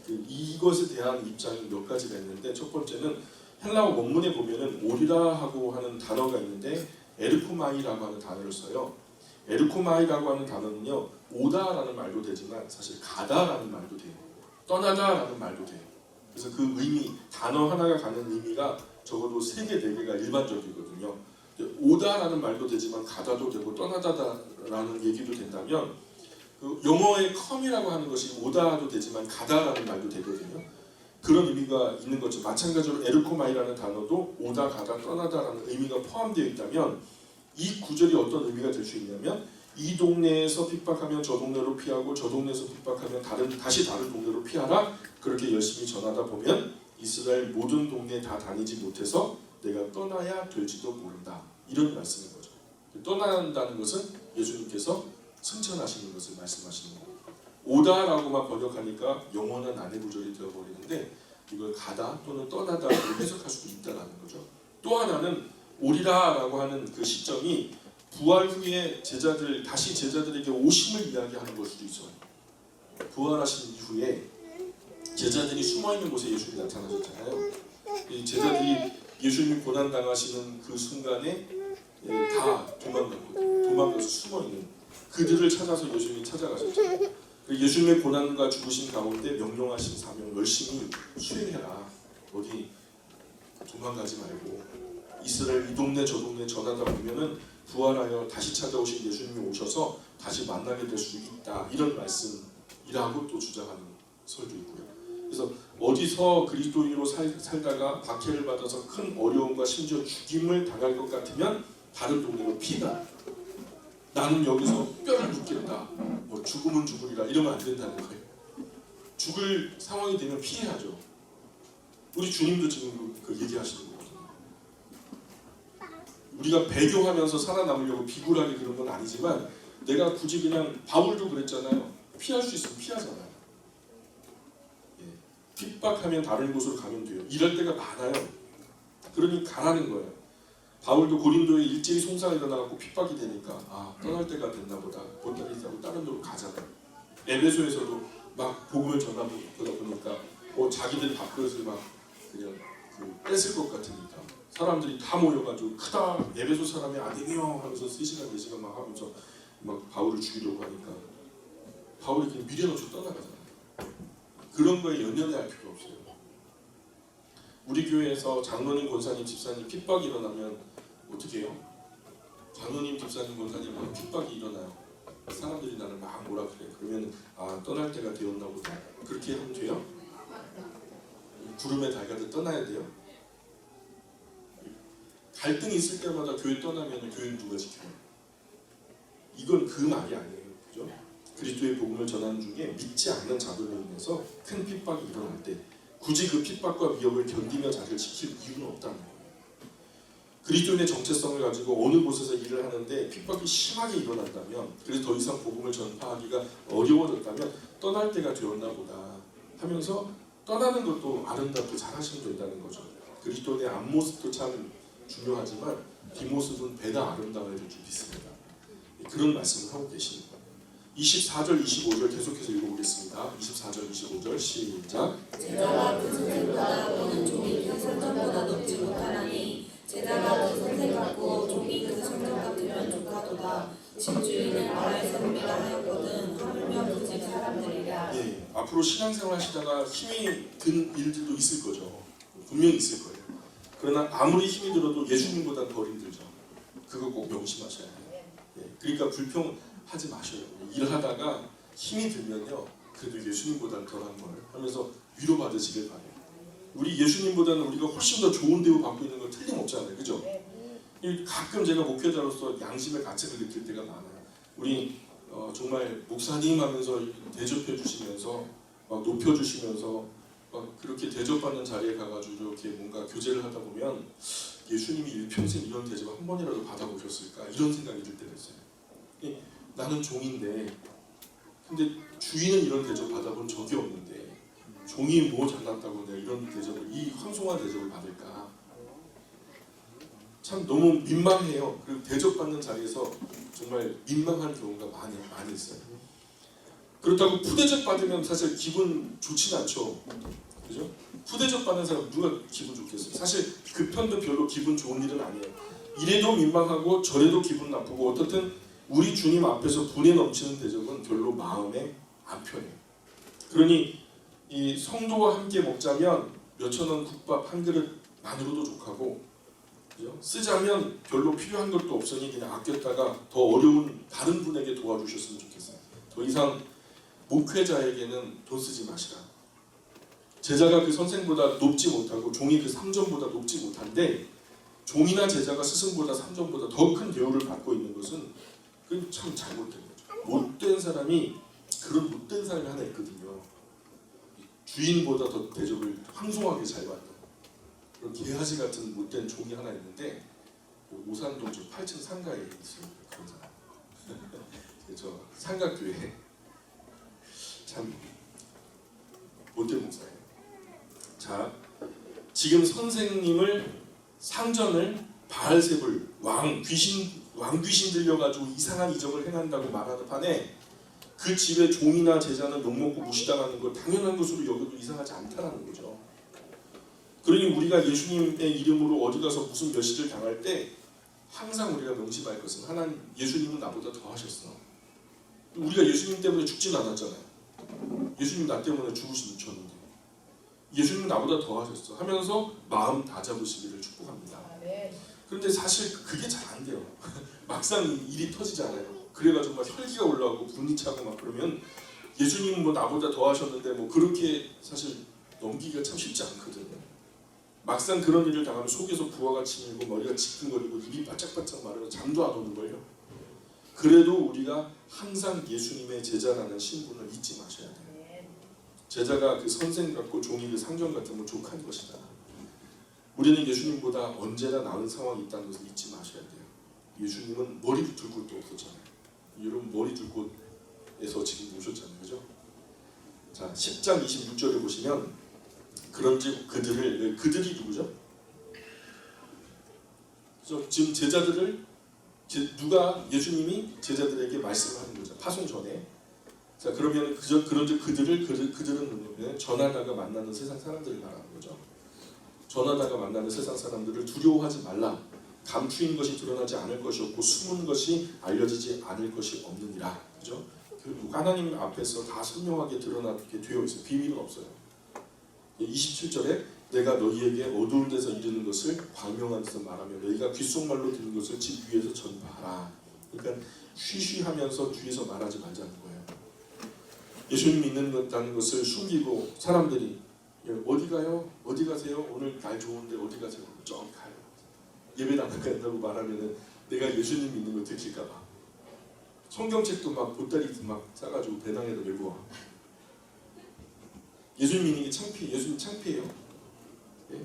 이것에 대한 입장이 몇 가지가 있는데, 첫 번째는 헬라어 원문에 보면은 오리라 하고 하는 단어가 있는데 에르코마이라고 하는 단어를 써요. 에르코마이라고 하는 단어는요, 오다라는 말도 되지만 사실 가다라는 말도 돼요. 떠나다라는 말도 돼요. 그래서 그 의미, 단어 하나가 갖는 의미가 적어도 3개, 4개가 일반적이거든요. 오다라는 말도 되지만 가다도 되고 떠나다라는 얘기도 된다면, 그 영어의 come이라고 하는 것이 오다도 되지만 가다라는 말도 되거든요. 그런 의미가 있는 거죠. 마찬가지로 에르코마이라는 단어도 오다, 가다, 떠나다라는 의미가 포함되어 있다면, 이 구절이 어떤 의미가 될 수 있냐면 이 동네에서 핍박하면 저 동네로 피하고 저 동네에서 핍박하면 다시 다른 동네로 피하라. 그렇게 열심히 전하다 보면 이스라엘 모든 동네 다 다니지 못해서 내가 떠나야 될지도 모른다. 이런 말씀인 거죠. 떠난다는 것은 예수님께서 승천하시는 것을 말씀하시는 거예요. 오다라고만 번역하니까 영원한 안의 구절이 되어버리는데 이걸 가다 또는 떠나다로 해석할 수도 있다는 거죠. 또 하나는 오리라라고 하는 그 시점이 부활 후에 다시 제자들에게 오심을 이야기하는 걸 수도 있어요. 부활하신 이후에 제자들이 숨어있는 곳에 예수님이 나타나셨잖아요. 이 제자들이 예수님 고난당하시는 그 순간에 다 도망가서 숨어있는 그들을 찾아서 예수님이 찾아가셨죠. 예수님의 고난과 죽으신 가운데 명령하신 사명 열심히 수행해라. 어디 도망가지 말고 이스라엘 이 동네 저 동네 전하다 보면은 부활하여 다시 찾아오신 예수님이 오셔서 다시 만나게 될 수 있다. 이런 말씀이라고 또 주장하는 설도 있고요. 그래서 어디서 그리스도인으로 살다가 박해를 받아서 큰 어려움과 심지어 죽임을 당할 것 같으면 다른 동네로 피다. 나는 여기서 뼈를 묻겠다. 뭐 죽으면 죽으리라 이러면 안 된다는 거예요. 죽을 상황이 되면 피해야죠. 우리 주님도 지금 그 얘기하시는 거거든요. 우리가 배교하면서 살아남으려고 비굴하게 그런 건 아니지만 내가 굳이 그냥 바울도 그랬잖아요. 피할 수 있으면 피하잖아요. 핍박하면 다른 곳으로 가면 돼요. 일할 때가 많아요. 그러니 가라는 거예요. 바울도 고린도에 일제히 송사가 일어나고 핍박이 되니까 떠날 때가 됐나 보다. 보따리 싸고 다른 데로 가잖아요. 에베소에서도 막 복음을 전하다 보니까 자기들 밥그릇을 막 그냥 뺏을 것 같으니까 사람들이 다 모여가지고 크다 에베소 사람이 아니며 하면서 3시간 4시간 막 하면서 막 바울을 죽이려고 하니까 바울이 그냥 미련 없이 떠나가잖아요. 그런 거에 연연해할 필요 없어요. 우리 교회에서 장로님, 권사님, 집사님 핍박이 일어나면 어떻게 해요? 장로님, 집사님, 권사님 핍박이 일어나요. 사람들이 나를 막 뭐라 그래. 그러면 떠날 때가 되었나 보다. 그렇게 하면 돼요? 구름에 달가듯 떠나야 돼요? 갈등이 있을 때마다 교회 떠나면 교회는 누가 지켜요? 이건 그 말이 아니에요. 그죠? 그리스도의 복음을 전하는 중에 믿지 않는 자들로 인해서 큰 핍박이 일어날 때 굳이 그 핍박과 위협을 견디며 자기를 지킬 이유는 없다는 거예요. 그리스도인의 정체성을 가지고 어느 곳에서 일을 하는데 핍박이 심하게 일어난다면, 그래서 더 이상 복음을 전파하기가 어려워졌다면 떠날 때가 되었나 보다 하면서 떠나는 것도 아름답게 잘 하시면 된다는 거죠. 그리스도인의 앞모습도 참 중요하지만 뒷모습은 배다 아름다워야 될 줄 믿습니다. 그런 말씀을 하고 계십니다. 24절, 25절 계속해서 읽어보겠습니다. 24절, 25절 시작. 제자가 그 선생보다 또는 종이 그 선전보다 높지 못하나니 제자가 그 선생 같고 종이 그 선전 같으면 좋다도다. 집주인을 말할 사람이라 하였거든 하물며 그 집 사람들이라. 예, 앞으로 신앙생활 하시다가 힘이 든 일들도 있을 거죠. 분명히 있을 거예요. 그러나 아무리 힘이 들어도 예수님보다 덜 힘들죠. 그거 꼭 명심하셔야 돼요. 예, 그러니까 불평하지 마셔요. 일하다가 힘이 들면요, 그래도 예수님보다 덜한 걸 하면서 위로받으시길 바래요. 우리 예수님보다는 우리가 훨씬 더 좋은 대우 받고 있는 건 틀림없잖아요. 그죠? 가끔 제가 목회자로서 양심의 가책을 느낄 때가 많아요. 우리 정말 목사님 하면서 대접해 주시면서 막 높여주시면서 막 그렇게 대접받는 자리에 가가지고 이렇게 뭔가 교제를 하다 보면 예수님이 일평생 이런 대접을 한 번이라도 받아보셨을까 이런 생각이 들 때가 있어요. 나는 종인데 근데 주인은 이런 대접 받아본 적이 없는데 종이 뭐 잘났다고 내가 이런 대접을, 이 황송한 대접을 받을까? 참 너무 민망해요. 그리고 대접받는 자리에서 정말 민망한 경우가 많이 있어요. 그렇다고 푸대접 받으면 사실 기분 좋지는 않죠. 그죠? 푸대접 받는 사람 누가 기분 좋겠어요? 사실 그 편도 별로 기분 좋은 일은 아니에요. 이래도 민망하고 저래도 기분 나쁘고 어떻든 우리 주님 앞에서 분에 넘치는 대접은 별로 마음에 안 편해요. 그러니 이 성도와 함께 먹자면 몇천 원 국밥 한 그릇만으로도 족하고, 그죠? 쓰자면 별로 필요한 것도 없으니 그냥 아꼈다가 더 어려운 다른 분에게 도와주셨으면 좋겠어요. 더 이상 목회자에게는 돈 쓰지 마시라. 제자가 그 선생보다 높지 못하고 종이 그 상전보다 높지 못한데 종이나 제자가 스승보다 상전보다 더 큰 대우를 받고 있는 것은 그건 참 잘못된 거죠. 못된 사람이, 그런 못된 사람이 하나 있거든요. 주인보다 더 대접을 황송하게 잘 받는 그런 개아지 같은 못된 종이 하나 있는데 오산동 저 8층 상가에 있어요. 그런 사람. 저 상가교회 참 못된 목사예요. 자, 지금 선생님을 상전을 바알세불 왕귀신 들려가지고 이상한 이적을 행한다고 말하는 판에 그 집에 종이나 제자는 욕먹고 무시당하는 걸 당연한 것으로 여겨도 이상하지 않다는 거죠. 그러니 우리가 예수님의 이름으로 어디 가서 무슨 멸시를 당할 때 항상 우리가 명심할 것은 하나님, 예수님은 나보다 더 하셨어. 우리가 예수님 때문에 죽진 않았잖아요. 예수님 나 때문에 죽으셨는데 예수님은 나보다 더 하셨어 하면서 마음 다잡으시기를 축복합니다. 그런데 사실 그게 잘 안 돼요. 막상 일이 터지잖아요. 그래가지고 막 혈기가 올라오고 분이 차고 막 그러면 예수님은 뭐 나보다 더 하셨는데 뭐 그렇게 사실 넘기기가 참 쉽지 않거든요. 막상 그런 일을 당하면 속에서 부하가 치밀고 머리가 지끈거리고 입이 바짝바짝 마르고 잠도 안 오는 거예요. 그래도 우리가 항상 예수님의 제자라는 신분을 잊지 마셔야 돼요. 제자가 그 선생 같고 종이 그 상전 같으면 족한 것이다. 우리는 예수님보다 언제나 나은 상황이 있다는 것을 잊지 마셔야 돼요. 예수님은 머리 둘 곳도 없었잖아요. 여러분 머리 둘 곳에서 지금 오셨잖아요. 그죠? 자, 10장 26절에 보시면 그런즉 그들이 누구죠? 그래서 지금 제자들을 누가 예수님이 제자들에게 말씀을 하는 거죠. 파송 전에. 자, 그러면 그런즉 그들은 누구냐면 전하다가 만나는 세상 사람들을 말하는 거죠. 전하다가 만나는 세상 사람들을 두려워하지 말라. 감추인 것이 드러나지 않을 것이 없고 숨은 것이 알려지지 않을 것이 없느니라. 그죠? 결국 하나님 앞에서 다 선명하게 드러나게 되어 있어요. 비밀은 없어요. 27절에 내가 너희에게 어두운 데서 이르는 것을 광명한 데서 말하며 너희가 귓속말로 듣는 것을 집 위에서 전파하라. 그러니까 쉬쉬하면서 뒤에서 말하지 말자는 거예요. 예수님 믿는다는 것을 숨기고 사람들이 어디 가요? 어디 가세요? 오늘 날 좋은데 어디 가세요? 저기 가요. 예배 나간다고 말하면은 내가 예수님 믿는 거 들킬까 봐. 성경책도 막 보따리 막 싸가지고 배낭에다 메고 와. 예수님 믿는 게 창피해. 예수님 창피해요. 예?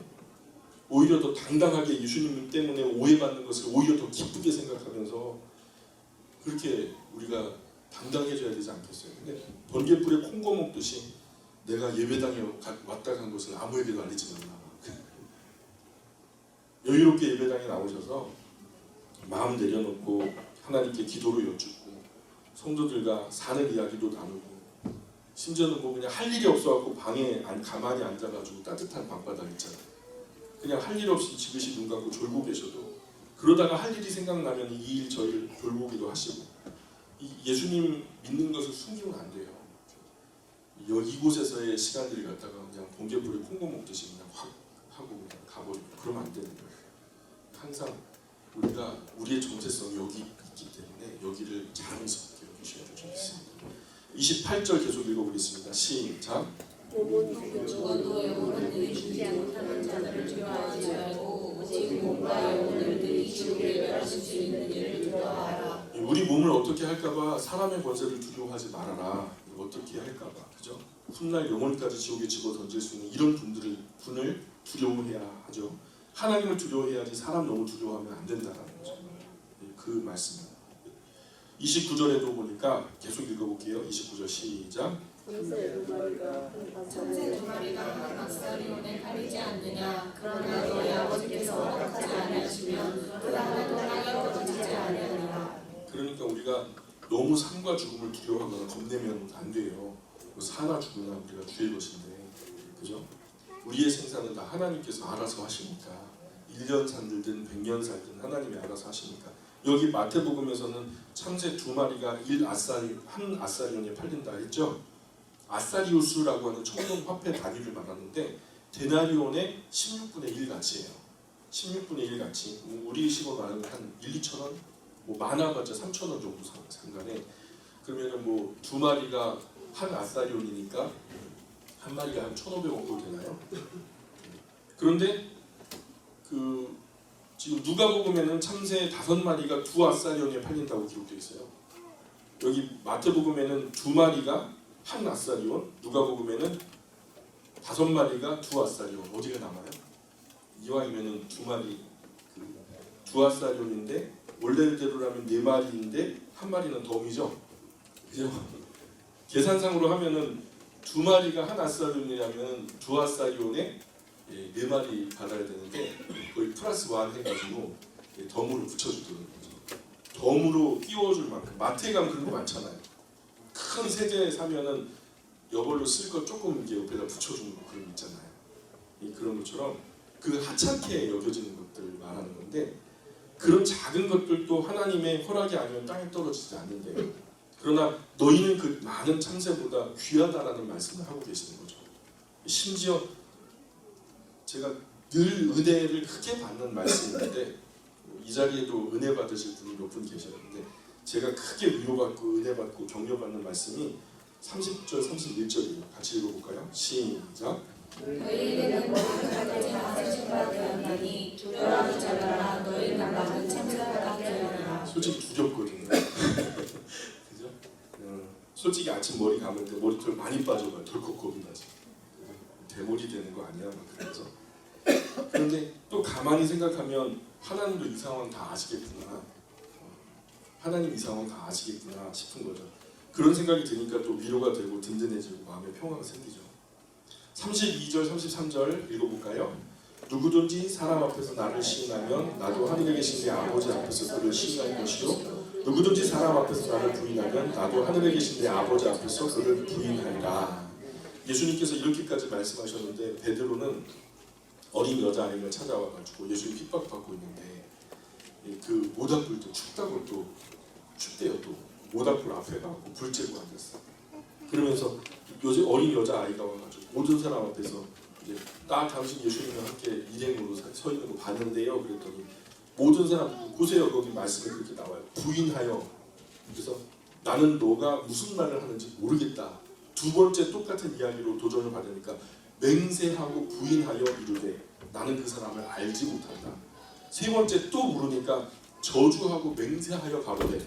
오히려 더 당당하게 예수님 때문에 오해받는 것을 오히려 더 기쁘게 생각하면서 그렇게 우리가 당당해져야 되지 않겠어요? 근데 번개불에 콩고 먹듯이 내가 예배당에 왔다 간 것을 아무에게도 알리지 말라. 여유롭게 예배당에 나오셔서 마음 내려놓고 하나님께 기도로 여쭙고 성도들과 사는 이야기도 나누고 심지어는 뭐 그냥 할 일이 없어갖고 방에 가만히 앉아가지고 따뜻한 방바닥 있잖아요. 그냥 할 일 없이 지그시 눈 감고 졸고 계셔도 그러다가 할 일이 생각나면 이 일 저 일 돌보기도 하시고 예수님 믿는 것을 숨기면 안 돼요. 이곳에서의 시간들을 갖다가 그냥 번개불에 콩고 먹듯이 그냥 확 하고 그냥 가버리고 그러면 안 되는 거예요. 항상 우리가 우리의 정체성이 여기 있기 때문에 여기를 자랑스럽게 여기셔야 되겠습니다. 28절 계속 읽어보겠습니다. 시작. 죽어도 영혼은 너희 죽지 못하는 자들을 두려워하지 말고 오직 몸과 영혼을 너희 지옥에 멸하실 수 있는 이를 두려워하라. 우리 몸을 어떻게 할까봐 사람의 권세를 두려워하지 말아라. 어떻게 할까봐, 그죠? 훗날 영혼까지 지옥에 집어 던질 수 있는 이런 분을 두려워해야 하죠. 하나님을 두려워해야지 사람 너무 두려워하면 안 된다라는 거죠. 그 말씀입니다. 29절에도 보니까 계속 읽어볼게요. 29절 시작. 참새 두 마리가 한 악사리온에 팔리지 않느냐. 그러나 너희 아버지께서 허락하지 아니하시면 그 하나도 땅에 떨어지지 아니하리라. 그러니까 우리가 너무 삶과 죽음을 두려워하거나 겁내면 안 돼요. 사나 죽으나 우리가 주의 것인데, 그죠? 우리의 생사는 다 하나님께서 알아서 하시니까 1년 살든 100년 살든 하나님이 알아서 하시니까 여기 마태복음에서는 참새 두 마리가 한 아사리온에 팔린다 했죠. 아사리우스라고 하는 청동 화폐 단위를 말하는데 데나리온의 16분의 1 가치예요. 16분의 1 가치. 우리 식으로 말하면 한 1, 2천 원? 뭐 많아봤자 3천 원 정도 상관에 그러면은 뭐 두 마리가 한 아사리온이니까 한 마리가 한 1,500원 정도 되나요? 그런데 지금 누가복음에는 참새 5마리가 두 아사리온에 팔린다고 기록되어 있어요. 여기 마태복음에는 두 마리가 한 아사리온, 누가복음에는 5마리가 두 아사리온. 어디가 남아요? 이왕이면은 두 아사리온인데 원래대로라면 4마리인데 한 마리는 덤이죠. 그죠? 계산상으로 하면은 두 마리가 한 아사리온이라면 두 아사리온에 4마리 받아야 되는데 거의 플러스 1 해가지고 덤으로 붙여주더라고요. 덤으로 끼워줄 만큼. 마트에 가면 그런 거 많잖아요. 큰 세제 사면은 여벌로 쓸 거 조금 이렇게 옆에다 붙여주는 거 그런 거 있잖아요. 그런 것처럼 그 하찮게 여겨지는 것들을 말하는 건데 그런 작은 것들도 하나님의 허락이 아니면 땅에 떨어지지 않는데 그러나 너희는 그 많은 참새보다 귀하다라는 말씀을 하고 계시는 거죠. 심지어 제가 늘 은혜를 크게 받는 말씀인데 이 자리에도 은혜 받으실 분이 몇 분 계셨는데 제가 크게 위로받고 은혜받고 격려받는 말씀이 30절 31절이에요. 같이 읽어볼까요? 시작. 너희에게는 너희까지 다스린 바 되었나니 두려워하지 말라. 너희는 많은 참새보다 귀하니라. 솔직히 두렵거든요. 그죠? 솔직히 아침 머리 감을 때 머리털 많이 빠져가 덜컥 겁이 나지. 대머리 되는 거 아니야? 막 그래서. 그런데 또 가만히 생각하면 하나님도 이 상황 다 아시겠구나. 하나님 이 상황 다 아시겠구나 싶은 거죠. 그런 생각이 드니까 또 위로가 되고 든든해지고 마음에 평화가 생기죠. 32절 33절 읽어볼까요? 누구든지 사람 앞에서 나를 시인하면 나도 하늘에 계신 내 아버지 앞에서 그를 시인할 것이요 누구든지 사람 앞에서 나를 부인하면 나도 하늘에 계신 내 아버지 앞에서 그를 부인하리라. 예수님께서 이렇게까지 말씀하셨는데 베드로는 어린 여자아이가 찾아와가지고 예수님 핍박받고 있는데 그 모닥불 때 춥다고 또 춥대요. 또 모닥불 앞에 가고 불 쬐고 앉았어. 그러면서 어린 여자아이가 와가지고 모든 사람 앞에서 이제 당신 예수님과 함께 일행으로 서 있는 거 봤는데요. 그랬더니 모든 사람 보세요. 거기 말씀에 그렇게 나와요. 부인하여. 그래서 나는 너가 무슨 말을 하는지 모르겠다. 두 번째 똑같은 이야기로 도전을 받으니까 맹세하고 부인하여 이르되 나는 그 사람을 알지 못한다. 세 번째 또 물으니까 저주하고 맹세하여 가로되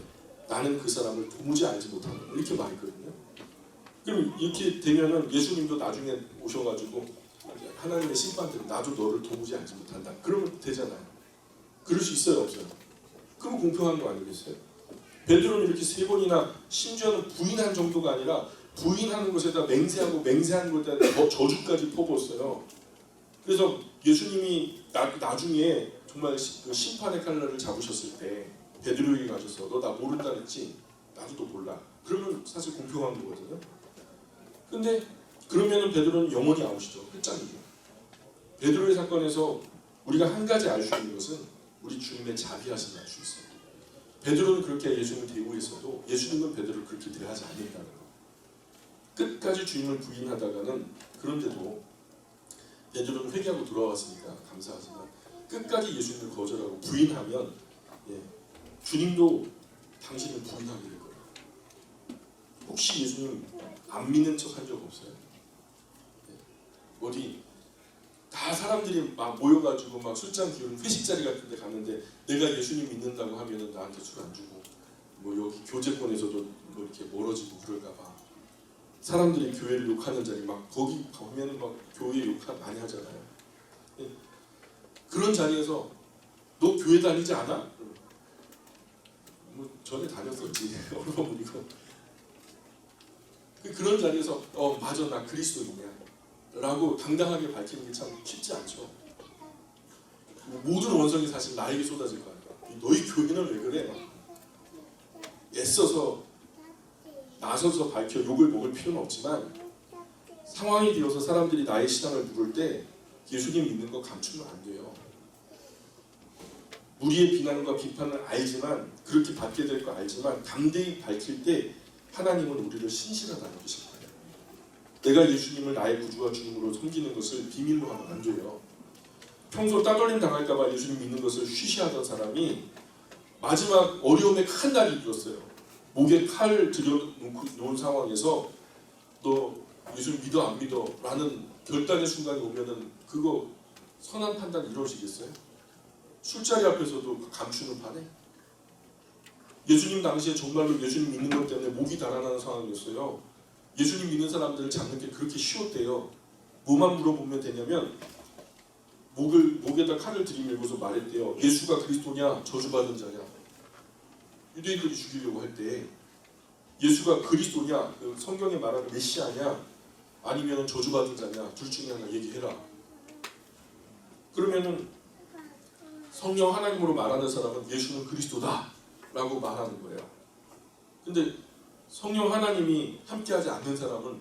나는 그 사람을 도무지 알지 못한다. 이렇게 말했거든요. 그럼 이렇게 되면은 예수님도 나중에 오셔가지고 하나님의 심판대로 나도 너를 도무지 알지 못한다. 그러면 되잖아요. 그럴 수 있어요, 없어요? 그럼 공평한 거 아니겠어요? 베드로는 이렇게 세 번이나 심지어는 부인한 정도가 아니라 부인하는 것에다 맹세하고 맹세하는 것에다 더 저주까지 퍼부었어요. 그래서 예수님이 나중에 정말 그 심판의 칼날을 잡으셨을 때 베드로에게 가셔서 너 나 모른다 그랬지? 나도 너 몰라. 그러면 사실 공평한 거거든요. 근데 그러면은 베드로는 영원히 아웃이죠. 끝장이죠. 베드로의 사건에서 우리가 한 가지 알 수 있는 것은 우리 주님의 자비하심을 알 수 있어요. 베드로는 그렇게 예수님을 대우했어도 예수님은 베드로를 그렇게 대하지 않는다는 거. 끝까지 주님을 부인하다가는 그런데도 베드로는 회개하고 돌아왔으니까 감사하지만 끝까지 예수님을 거절하고 부인하면 주님도 당신을 부인하게 될 거예요. 혹시 예수님 안 믿는 척 한 적 없어요? 어디 다 사람들이 막 모여가지고 막 술잔 기울인 회식 자리 같은 데 갔는데 내가 예수님 믿는다고 하면은 나한테 술 안 주고 뭐 여기 교제권에서도 뭐 이렇게 멀어지고 그럴까봐 사람들이 교회를 욕하는 자리 막 거기 가면은 막 교회 욕 많이 하잖아요. 그런 자리에서 너 교회 다니지 않아? 뭐 전에 다녔었지. 어느 분이고 그런 자리에서 맞아 나 그리스도인이야 라고 당당하게 밝히는 게 참 쉽지 않죠. 모든 원성이 사실 나에게 쏟아질 거 아니야. 너희 교회는 왜 그래? 애써서 나서서 밝혀 욕을 먹을 필요는 없지만 상황이 되어서 사람들이 나의 신앙을 물을 때 예수님 믿는 거 감추면 안 돼요. 무리의 비난과 비판을 알지만 그렇게 받게 될 거 알지만 담대히 밝힐 때 하나님은 우리를 신실하다 여기실 거예요. 내가 예수님을 나의 구주와 주님으로 섬기는 것을 비밀로 하면 안 돼요. 평소 따돌림 당할까 봐 예수님 믿는 것을 쉬쉬하던 사람이 마지막 어려움의 큰 날이 이뤘어요. 목에 칼을 들여놓은 상황에서 너 예수님 믿어 안 믿어? 라는 결단의 순간이 오면은 그거 선한 판단 이루어지겠어요? 술자리 앞에서도 감추는 판에? 예수님 당시에 정말로 예수님 믿는 것 때문에 목이 달아나는 상황이었어요. 예수님 믿는 사람들을 잡는 게 그렇게 쉬웠대요. 뭐만 물어보면 되냐면 목에다 칼을 들이밀고서 말했대요. 예수가 그리스도냐 저주받은 자냐. 유대인들이 죽이려고 할 때 예수가 그리스도냐 성경에 말하는 메시아냐 아니면 저주받은 자냐 둘 중에 하나 얘기해라. 그러면은 성령 하나님으로 말하는 사람은 예수는 그리스도다 라고 말하는 거예요. 근데 성령 하나님이 함께하지 않는 사람은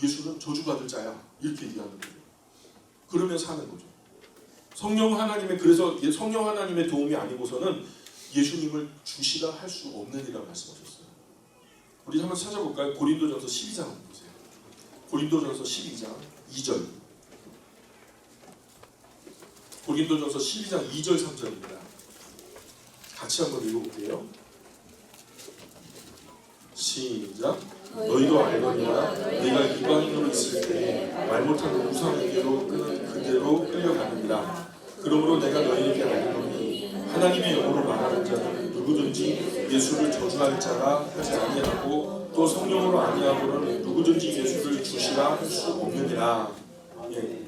예수는 저주받을 자야 이렇게 얘기하는 거예요. 그러면 사는 거죠. 성령 하나님의 도움이 아니고서는 예수님을 주시라 할 수 없느니라 말씀하셨어요. 우리 한번 찾아볼까요? 고린도전서 12장 보세요. 고린도전서 12장 2절. 고린도전서 12장 2절 3절입니다. 같이 한번 읽어볼게요. 시작. 너희도 알거니와 내가 이방인으로 있을 때 말 못하는 우상에게로 그대로 끌려가느니라. 그러므로 내가 너희에게 알거니 하나님의 영으로 말하는 자는 누구든지 예수를 저주할 자라 하지 아니하고 또 성령으로 아니하고는 누구든지 예수를 주시라 할 수 없느니라.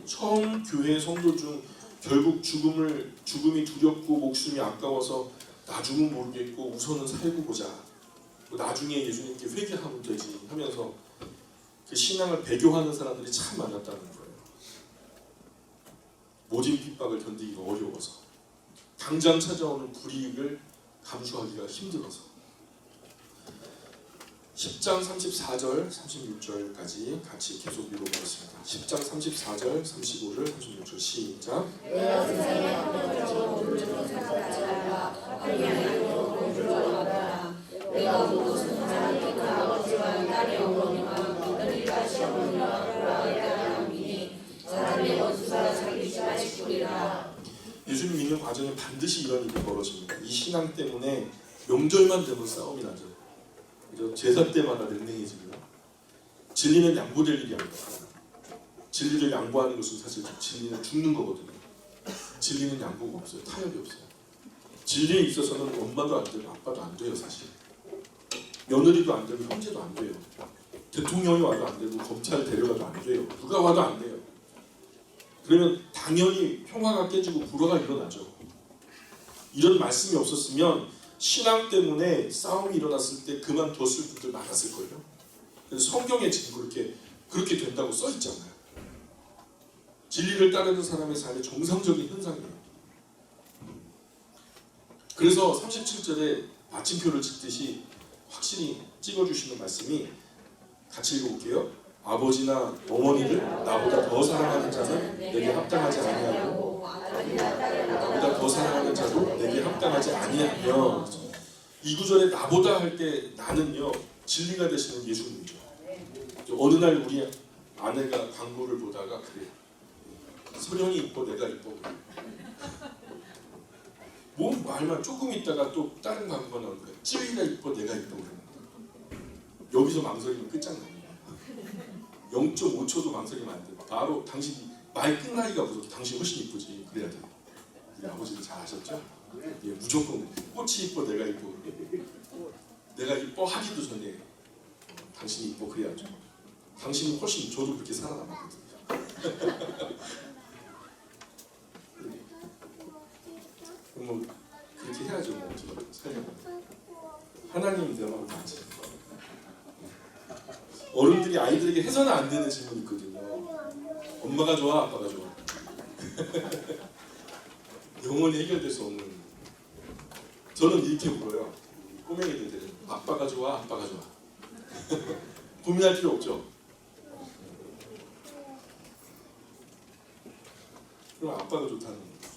처음 교회 성도 중 결국 죽음이 두렵고 목숨이 아까워서 나중은 모르겠고 우선은 살고 보자. 나중에 예수님께 회개하면 되지 하면서 그 신앙을 배교하는 사람들이 참 많았다는 거예요. 모진 핍박을 견디기가 어려워서 당장 찾아오는 불이익을 감수하기가 힘들어서 10장 34절 36절까지 같이 계속 읽어보겠습니다. 10장 34절 35절 36절 시작. 내가 세상에 합당하고 물질로 생각하지 말라. 하나님으로 공주로 받아라. 내가 무엇은 하나님의 그 아버지와 딸의 어머니와 너희가 시어머니와 부하의 딸을 남기니 사람의 원수가 자기 집안 식구리라. 예수님 믿는 과정에 반드시 이런 일이 벌어집니다. 이 신앙 때문에 명절만 되면 싸움이 나죠. 그죠? 제사 때마다 냉랭해지고요. 진리는 양보될 일이 아닙니다. 진리를 양보하는 것은 사실 진리는 죽는 거거든요. 진리는 양보가 없어요. 타협이 없어요. 진리에 있어서는 엄마도 안 되고 아빠도 안 돼요. 사실 며느리도 안 되고 형제도 안 돼요. 대통령이 와도 안 되고 검찰 데려가도 안 돼요. 누가 와도 안 돼요. 그러면 당연히 평화가 깨지고 불화가 일어나죠. 이런 말씀이 없었으면 신앙 때문에 싸움이 일어났을 때 그만뒀을 분들 많았을 거예요. 그래서 성경에 지금 그렇게 된다고 써 있잖아요. 진리를 따르는 사람의 삶의 정상적인 현상이에요. 그래서 37절에 마침표를 찍듯이 확실히 찍어주시는 말씀이 같이 읽어볼게요. 아버지나 어머니를 나보다 더 사랑하는 자는 내게 합당하지 아니하고 나보다 더 사랑하는 자도 내게 합당하지 아니하며. 이 구절에 나보다 할 때 나는요 진리가 되시는 예수님이죠. 어느 날 우리 아내가 광고를 보다가 그래 서령이 이뻐 내가 이뻐 뭐 말만 조금 있다가 또 다른 광고가 나오는 거야. 찌리가 이뻐 내가 이뻐 그러는 거야. 여기서 망설이면 끝장납니다. 0.5초도 망설이면 안 돼. 바로 당신이 말 끝나기가 무섭게 당신 훨씬 이쁘지 그래야 돼. 우리 아버지도 잘 아셨죠? 예, 무조건 꽃이 이뻐 내가 이뻐 내가 이뻐 하기도 전에 당신이 이뻐 그래야죠. 당신이 훨씬 저도 그렇게 살아남았거든요. 뭐 그렇게 해야죠. 뭐 살려면 하나님 대화하고 같이. 어른들이 아이들에게 해서는 안 되는 질문이 있거든요. 엄마가 좋아 아빠가 좋아 영원히 해결될 수 없는. 저는 이렇게 물어요. 꼬맹이들은 아빠가 좋아 아빠가 좋아 고민할 필요 없죠. 그럼 아빠가 좋다는 거죠.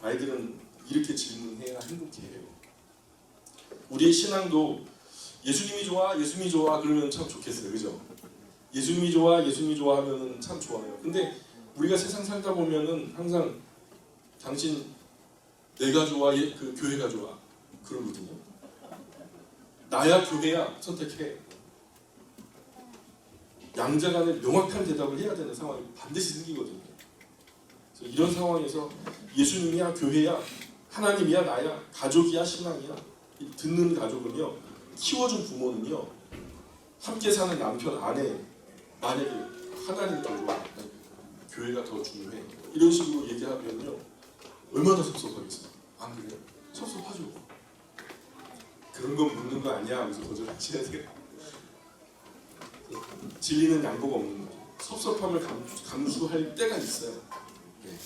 아이들은 이렇게 질문해야 행복해해요. 우리의 신앙도 예수님이 좋아 예수님이 좋아 그러면 참 좋겠어요. 그죠? 예수님이 좋아 예수님이 좋아 하면 참 좋아요. 근데 우리가 세상 살다 보면은 항상 당신 내가 좋아 그 교회가 좋아 그러거든요. 나야 교회야 선택해. 양자 간에 명확한 대답을 해야 되는 상황이 반드시 생기거든요. 그래서 이런 상황에서 예수님이야 교회야 하나님이야 나야 가족이야 신앙이야 듣는 가족은요 키워준 부모는요 함께 사는 남편 아내 만약에 하나님이 더 좋아 교회가 더 중요해 이런 식으로 얘기하면요 얼마나 섭섭하겠어요. 안 그래요? 섭섭하죠. 그런 건 묻는 거 아니야 하면서 거절하셔야 돼요. 진리는 양보가 없는 거죠. 섭섭함을 감수할 때가 있어요. 네.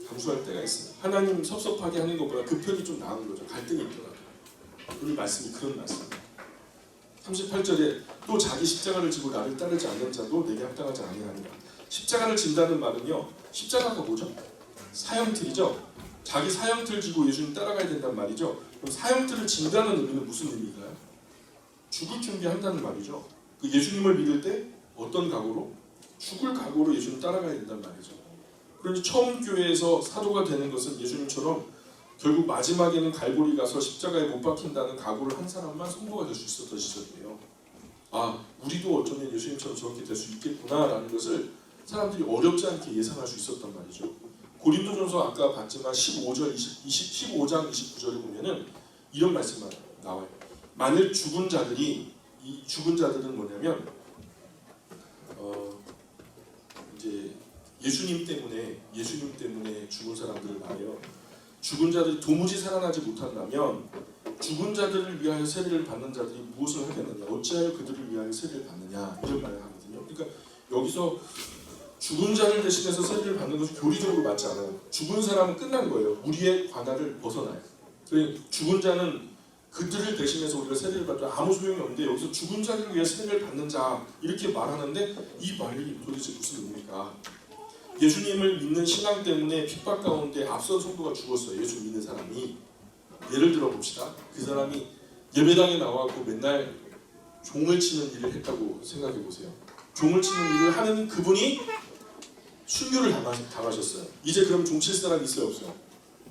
감수할 때가 있어요. 하나님 섭섭하게 하는 것보다 그 편이 좀 나은 거죠. 갈등이 있더라도. 오늘 말씀이 그런 말씀이에요. 38절에 또 자기 십자가를 지고 나를 따르지 않는 자도 내게 합당하지 아니하니라. 십자가를 진다는 말은요. 십자가가 뭐죠? 사형틀이죠. 자기 사형틀 지고 예수님 따라가야 된단 말이죠. 그럼 사형틀을 진다는 의미는 무슨 의미인가요? 죽을 준비한다는 말이죠. 그 예수님을 믿을 때 어떤 각오로? 죽을 각오로 예수님 따라가야 된단 말이죠. 그런데 처음 교회에서 사도가 되는 것은 예수님처럼 결국 마지막에는 갈보리 가서 십자가에 못 박힌다는 각오를 한 사람만 성도가 될 수 있었던 시절이에요. 아, 우리도 어쩌면 예수님처럼 저렇게 될 수 있겠구나라는 것을 사람들이 어렵지 않게 예상할 수 있었단 말이죠. 고린도전서 아까 봤지만 15장 29절에 보면은 이런 말씀만 나와요. 만일 죽은 자들이 이 죽은 자들은 뭐냐면 이제 예수님 때문에 죽은 사람들을 말해요. 죽은 자들이 도무지 살아나지 못한다면 죽은 자들을 위하여 세례를 받는 자들이 무엇을 하겠느냐? 어찌하여 그들을 위하여 세례를 받느냐? 이런 말을 하거든요. 그러니까 여기서 죽은 자를 대신해서 세례를 받는 것이 교리적으로 맞지 않아요. 죽은 사람은 끝난 거예요. 우리의 관할을 벗어나요. 그러니까 죽은 자는 그들을 대신해서 우리가 세례를 받도 아무 소용이 없는데 여기서 죽은 자를 위해 세례를 받는 자 이렇게 말하는데 이 말이 도대체 무슨 의미입니까? 예수님을 믿는 신앙 때문에 핍박 가운데 앞선 성도가 죽었어요. 예수 믿는 사람이. 예를 들어 봅시다. 그 사람이 예배당에 나와서 맨날 종을 치는 일을 했다고 생각해 보세요. 종을 치는 일을 하는 그분이 순교를 당하셨어요. 이제 그럼 종 칠 사람이 있어요, 없어요?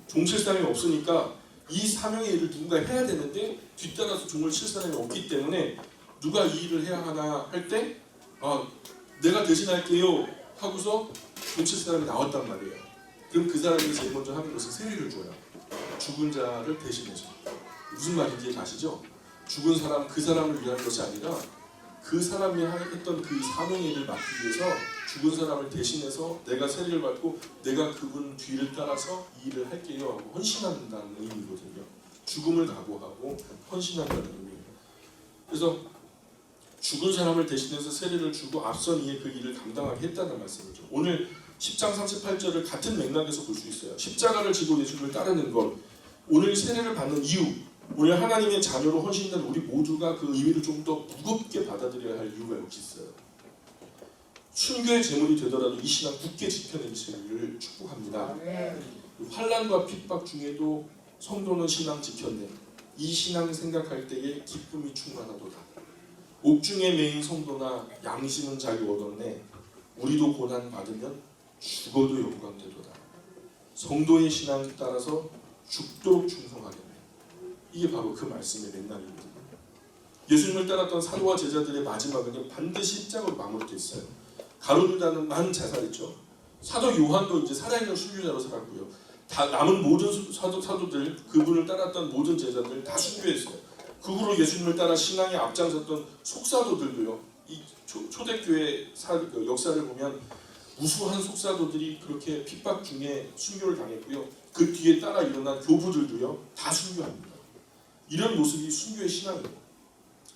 종 칠 사람이 없으니까 이 사명의 일을 누군가 해야 되는데 뒤따라서 종을 칠 사람이 없기 때문에 누가 이 일을 해야 하나 할 때 내가 대신할게요 하고서 종 칠 사람이 나왔단 말이에요. 그럼 그 사람이 제일 먼저 하는 것은 세례를 줘요. 죽은 자를 대신해서. 무슨 말인지 아시죠? 죽은 사람, 그 사람을 위한 것이 아니라 그 사람이 했던 그 사명의 일을 맡기 위해서 죽은 사람을 대신해서 내가 세례를 받고 내가 그분 뒤를 따라서 이 일을 할게요 하고 헌신한다는 의미거든요. 죽음을 각오하고 헌신한다는 의미예요. 그래서 죽은 사람을 대신해서 세례를 주고 앞선 이에 그 일을 감당하게 했다는 말씀이죠. 오늘 10장 38절을 같은 맥락에서 볼 수 있어요. 십자가를 지고 예수를 따르는 것, 오늘 세례를 받는 이유, 오늘 하나님의 자녀로 헌신된 우리 모두가 그 의미를 좀 더 무겁게 받아들여야 할 이유가 여기 있어요. 순교의 제물이 되더라도 이 신앙 굳게 지켜내시기를 축복합니다. 환난과 핍박 중에도 성도는 신앙 지켰네. 이 신앙 생각할 때에 기쁨이 충만하도다. 옥중에 매인 성도나 양심은 잘 얻었네. 우리도 고난 받으면 죽어도 영광되도다. 성도의 신앙에 따라서 죽도록 충성하겠네. 이게 바로 그 말씀의 맥락입니다. 예수님을 따랐던 사도와 제자들의 마지막은 반드시 십자가로 마무리됐어요. 가룟유다는 만 자살했죠. 사도 요한도 이제 살아있는 순교자로 살았고요. 다 남은 모든 사도들, 그분을 따랐던 모든 제자들 다 순교했어요. 그 후로 예수님을 따라 신앙에 앞장섰던 속사도들도요. 이 초대교회 역사를 보면 무수한 속사도들이 그렇게 핍박 중에 순교를 당했고요. 그 뒤에 따라 일어난 교부들도요. 다 순교합니다. 이런 모습이 순교의 신앙이에요.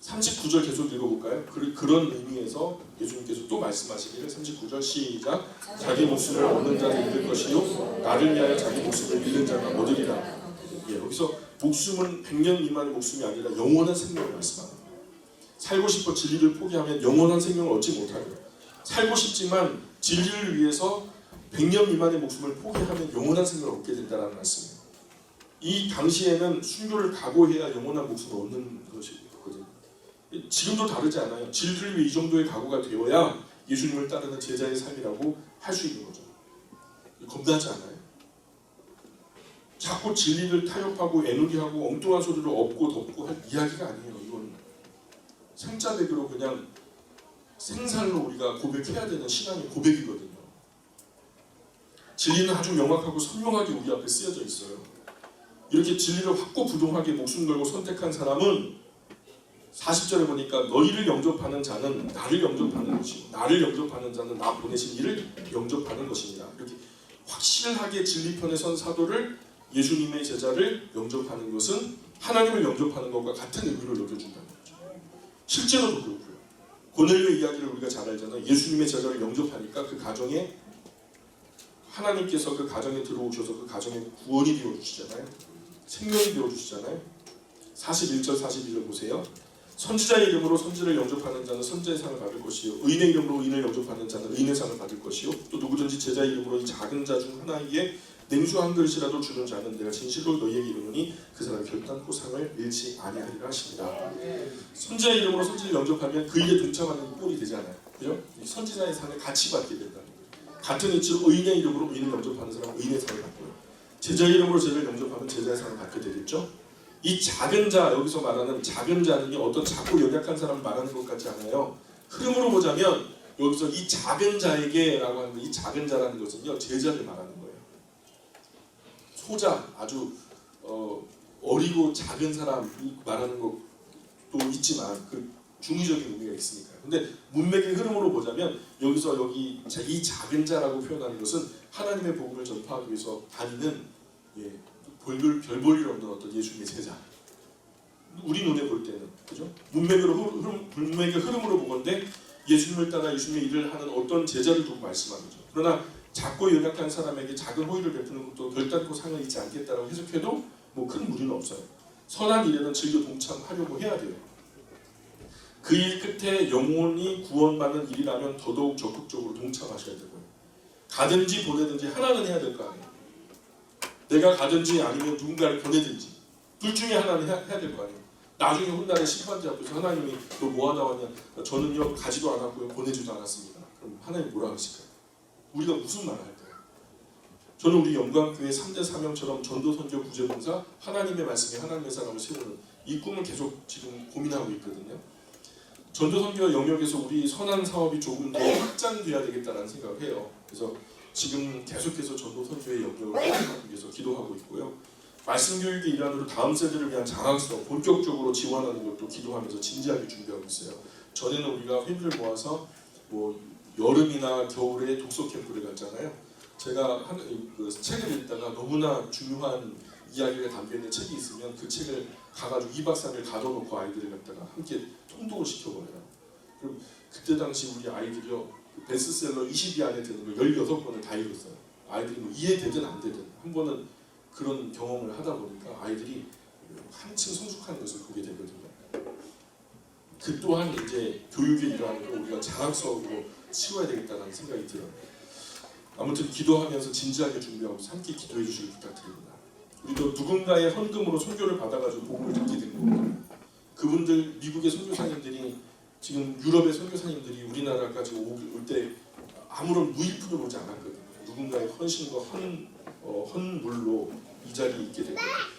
39절 계속 읽어볼까요? 그런 의미에서 예수님께서 또 말씀하시기를 39절 시작. 자기 목숨을 얻는 자는 잃을 것이요 나를 위하여 자기 목숨을 잃는 자가 얻으리라. 여기서 목숨은 100년 미만의 목숨이 아니라 영원한 생명을 말씀합니다. 살고 싶어 진리를 포기하면 영원한 생명을 얻지 못하고요. 살고 싶지만 진리를 위해서 100년 미만의 목숨을 포기하면 영원한 생명을 얻게 된다는 말씀이에요. 이 당시에는 순교를 각오해야 영원한 목숨을 얻는 것이거든요. 지금도 다르지 않아요. 진리를 위해 이 정도의 각오가 되어야 예수님을 따르는 제자의 삶이라고 할 수 있는 거죠. 겁나지 않아요? 자꾸 진리를 타협하고 애누리하고 엉뚱한 소리를 엎고 덮고 할 이야기가 아니에요. 이건 생짜배기로 그냥 생살로 우리가 고백해야 되는 신앙의 고백이거든요. 진리는 아주 명확하고 선명하게 우리 앞에 쓰여져 있어요. 이렇게 진리를 확고부동하게 목숨 걸고 선택한 사람은 40절에 보니까 너희를 영접하는 자는 나를 영접하는 것이고 나를 영접하는 자는 나 보내신 이를 영접하는 것입니다. 이렇게 확실하게 진리편에 선 사도를 예수님의 제자를 영접하는 것은 하나님을 영접하는 것과 같은 의미로 여겨준다는 거죠. 실제로도 그렇고요. 고넬료 이야기를 우리가 잘 알잖아요. 예수님의 제자를 영접하니까 그 가정에 하나님께서 그 가정에 들어오셔서 그 가정에 구원이 되어주시잖아요. 생명이 되어주시잖아요. 41절 42절 보세요. 선지자의 이름으로 선지를 영접하는 자는 선지자의 상을 받을 것이요 의인의 이름으로 의인을 영접하는 자는 의인의 상을 받을 것이요 또 누구든지 제자의 이름으로 이 작은 자 중 하나에게 냉수 한 그릇이라도 주는 자는 내가 진실로 너희에게 이르노니 그 사람이 결단코 상을 잃지 아니하리라 하십니다. 선지자의 이름으로 선지를 영접하면 그 일에 동참하는 꼴이 되잖아요. 그죠? 선지자의 상을 같이 받게 된다는 거예요. 같은 이치로 의인의 이름으로 의인을 영접하는 사람은 의인의 상을 받고요. 제자의 이름으로 제자를 영접하면 제자의 상을 받게 되겠죠. 이 작은 자, 여기서 말하는 작은 자는 어떤 작고 연약한 사람을 말하는 것 같지 않아요. 흐름으로 보자면 여기서 이 작은 자에게 라고 하는 이 작은 자라는 것은요 제자를 말하는 거예요. 소자, 아주 어리고 작은 사람이 말하는 것도 있지만 그 중의적인 의미가 있으니까요. 근데 문맥의 흐름으로 보자면 여기서 이 작은 자라고 표현하는 것은 하나님의 복음을 전파하기 위해서 다니는 별 볼 일 없는 어떤 예수님의 제자. 우리 눈에 볼 때는 그죠? 문맥의 흐름으로 보건대 예수님을 따라 예수님의 일을 하는 어떤 제자를 두고 말씀하는 거죠. 그러나 작고 연약한 사람에게 작은 호의를 베푸는 것도 결단코 상을 잊지 않겠다라고 해석해도 뭐 큰 무리는 없어요. 선한 일에는 즐겨 동참하려고 해야 돼요. 그 일 끝에 영혼이 구원받는 일이라면 더더욱 적극적으로 동참하셔야 되고요. 가든지 보내든지 하나는 해야 될 거 아니에요. 내가 가든지 아니면 누군가를 보내든지 둘 중에 하나는 해야 될 거 아니에요. 나중에 훗날에 심판대 앞에서 하나님이 너 뭐 하다 왔냐? 저는요 가지도 않았고요 보내지도 않았습니다. 그럼 하나님 뭐라 하실까요? 우리가 무슨 말을 할까요? 저는 우리 영광교회 3대 사명처럼 전도, 선교, 구제, 봉사 하나님의 말씀이 하나님의 사람을 세우는 이 꿈을 계속 지금 고민하고 있거든요. 전도, 선교 영역에서 우리 선한 사업이 조금 더 확장돼야 되겠다는 생각을 해요. 그래서 지금 계속해서 전도, 선교의 영역을 확장하기 위해서 기도하고 있고요. 말씀 교육의 일환으로 다음 세대를 위한 장학성 본격적으로 지원하는 것도 기도하면서 진지하게 준비하고 있어요. 전에는 우리가 회비를 모아서 뭐 여름이나 겨울에 독서 캠프를 갔잖아요. 제가 그 책을 읽다가 너무나 중요한 이야기가 담겨있는 책이 있으면 그 책을 가가지고 2박 3일 가둬놓고 아이들을 갖다가 함께 통독을 시켜버려요. 그럼 그때 당시 우리 아이들이요 베스트셀러 20위 안에 드는 걸 16권을 다 읽었어요. 아이들이 뭐 이해되든 안 되든 한 번은 그런 경험을 하다 보니까 아이들이 한층 성숙한 것을 보게 되거든요. 그 또한 이제 교육의 일환으로 우리가 장학사업으로 치워야 되겠다는 생각이 들어요. 아무튼 기도하면서 진지하게 준비하고 함께 기도해 주시길 부탁드립니다. 우리도 누군가의 헌금으로 선교를 받아가지고 복음을 듣게 된 겁니다. 그분들 미국의 선교사님들이 지금 유럽의 선교사님들이 우리나라까지 올 때 아무런 무일푼을 오지 않았거든요. 누군가의 헌신과 헌물로 이 자리에 있게 되고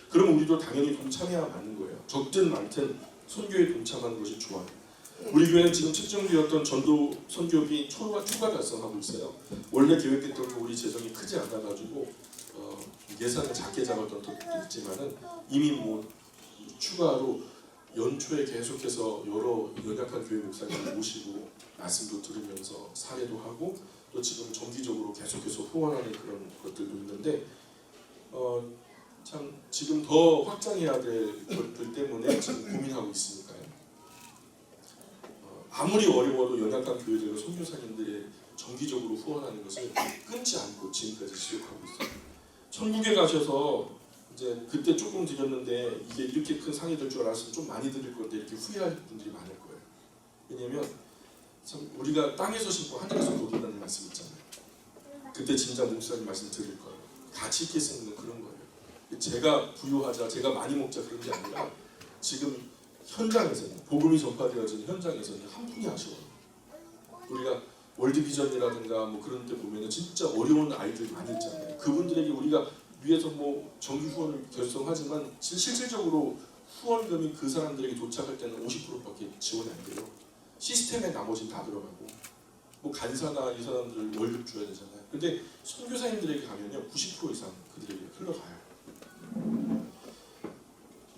그럼 우리도 당연히 동참해야 맞는 거예요. 적든 많든 선교에 동참하는 것이 좋아요. 우리 교회는 지금 책정되었던 전도 선교비 초과 달성하고 있어요. 원래 계획했던 거 우리 재정이 크지 않아가지고 예산을 작게 잡았던 것도 있지만은 이미 뭐 추가로 연초에 계속해서 여러 연약한 교회 목사님을 모시고 말씀도 들으면서 사례도 하고 또 지금 정기적으로 계속해서 후원하는 그런 것들도 있는데 참 지금 더 확장해야 될 것들 때문에 지금 고민하고 있으니까요. 아무리 어려워도 연약한 교회들과 선교사님들의 정기적으로 후원하는 것을 끊지 않고 지금까지 지속하고 있어요. 천국에 가셔서 이제 그때 조금 드렸는데 이게 이렇게 큰 상이 될 줄 알았으면 좀 많이 드릴 건데 이렇게 후회할 분들이 많을 거예요. 왜냐면 참 우리가 땅에서 심고 하늘에서 거둔다는 말씀 있잖아요. 그때 진짜 목사님 말씀 드릴 거예요. 가치 있게 쓰는 그런 거예요. 제가 부유하자, 제가 많이 먹자 그런 게 아니라 지금 현장에서는 복음이 전파되어지는 현장에서는 한 분이 아쉬워요. 우리가 월드비전이라든가 뭐 그런 데 보면은 진짜 어려운 아이들 많이 있잖아요. 그분들에게 우리가 위에서 뭐 정기 후원을 결성하지만 실질적으로 후원금이 그 사람들에게 도착할 때는 50%밖에 지원이 안 돼요. 시스템에 나머지는 다 들어가고 뭐 간사나 이 사람들 월급 줘야 되잖아요. 근데 선교사님들에게 가면요 90% 이상 그들에게 흘러가요.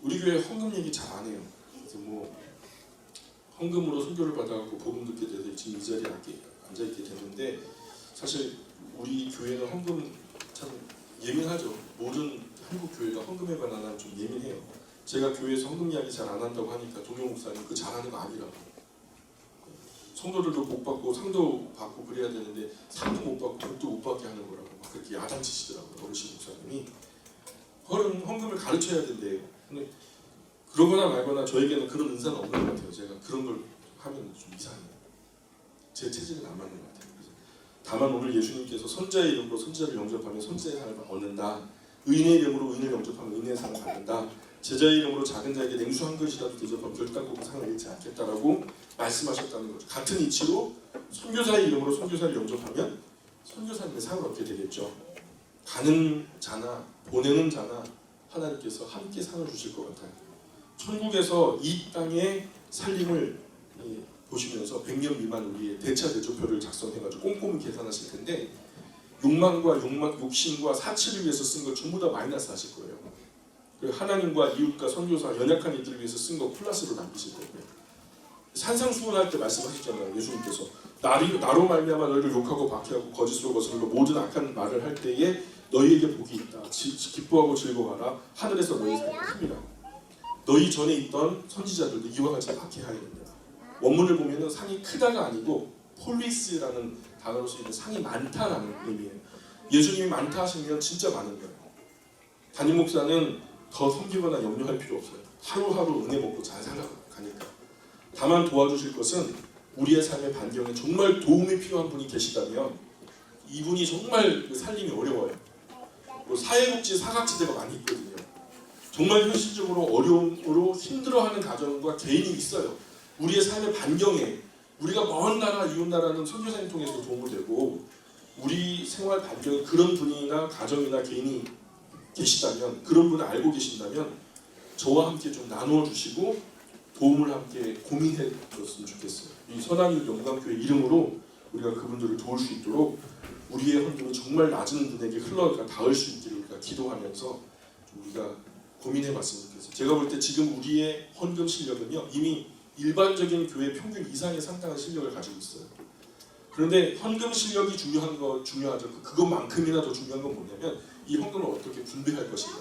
우리 교회 헌금 얘기 잘 안 해요. 그래서 뭐 헌금으로 선교를 받아갖고 복음 듣게 돼서 지금 이 자리에 앉아있게 됐는데 사실 우리 교회는 헌금 참 예민하죠. 모든 한국 교회가 헌금에 관한 한 좀 예민해요. 제가 교회에서 헌금 이야기 잘 안 한다고 하니까 동영 목사님 그 잘하는 거 아니라고. 성도들도 복 받고 상도 받고 그래야 되는데 상도 못 받고 복도 못 받게 하는 거라고 막 그렇게 야단치시더라고요. 어르신 목사님이. 헌금을 가르쳐야 된대요. 근데 그러거나 말거나 저에게는 그런 은사는 없는 것 같아요. 제가 그런 걸 하면 좀 이상해요. 제 체질은 안 맞는 것 같아요. 그래서 다만 오늘 예수님께서 선자의 이름으로 선자를 영접하면 선자의 상을 얻는다. 의인의 이름으로 의인을 영접하면 의인의 상을 받는다. 제자의 이름으로 작은 자에게 냉수 한 그릇이라도 대접하면 결단코 상을 잃지 않겠다라고 말씀하셨다는 거죠. 같은 이치로 선교사의 이름으로 선교사를 영접하면 선교사님의 상을 얻게 되겠죠. 가는 자나 보내는 자나 하나님께서 함께 상을 주실 것 같아요. 천국에서 이 땅의 살림을 보시면서 100년 미만 우리의 대차 대조표를 작성해가지고 꼼꼼히 계산하실 텐데 욕심과 사치를 위해서 쓴 걸 전부 다 마이너스 하실 거예요. 그리고 하나님과 이웃과 선교사 연약한 이들을 위해서 쓴 거 플러스로 남기실 거고요. 산상수훈할 때 말씀하셨잖아요. 예수님께서 나로 말미암아 너희를 욕하고 박해하고 거짓으로 거슬러 모든 악한 말을 할 때에 너희에게 복이 있다. 기뻐하고 즐거워하라. 하늘에서 너희 상이 큽니다. 너희 전에 있던 선지자들도 이와 같이 박해하였느니라. 원문을 보면은 상이 크다가 아니고 폴리스라는 단어로 쓰이는 상이 많다라는 의미예요. 예수님이 많다 하시면 진짜 많은 거예요. 담임 목사는 더 섬기거나 염려할 필요 없어요. 하루하루 은혜 먹고 잘 살아가니까. 다만 도와주실 것은 우리의 삶의 반경에 정말 도움이 필요한 분이 계시다면 이분이 정말 살림이 어려워요. 뭐 사회복지 사각지대가 많이 있거든요. 정말 현실적으로 어려움으로 힘들어하는 가정과 개인이 있어요. 우리의 삶의 반경에 우리가 먼 나라 이웃 나라는 선교사님 통해서 도움을 되고 우리 생활 반경에 그런 분이나 가정이나 개인이 계시다면 그런 분을 알고 계신다면 저와 함께 좀 나누어 주시고 도움을 함께 고민해 줬으면 좋겠어요. 이 선한일 영광교회 이름으로 우리가 그분들을 도울 수 있도록 우리의 헌금이 정말 낮은 분에게 흘러가 닿을 수 있기를 우리가 기도하면서 좀 우리가 고민해 봤으면 좋겠어요. 제가 볼 때 지금 우리의 헌금 실력은요 이미 일반적인 교회 평균 이상의 상당한 실력을 가지고 있어요. 그런데 헌금 실력이 중요하죠. 그것만큼이나 더 중요한 건 뭐냐면 이 헌금을 어떻게 분배할 것인가,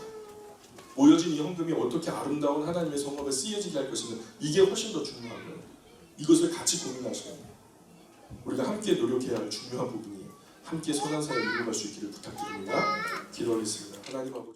모여진 이 헌금이 어떻게 아름다운 하나님의 성업에 쓰여지게 할 것인가, 이게 훨씬 더 중요한 거예요. 이것을 같이 고민하셔야 돼요. 우리가 함께 노력해야 할 중요한 부분이에요. 함께 선한 사역을 이루어갈 수 있기를 부탁드립니다. 기도하겠습니다. 하나님 아버지.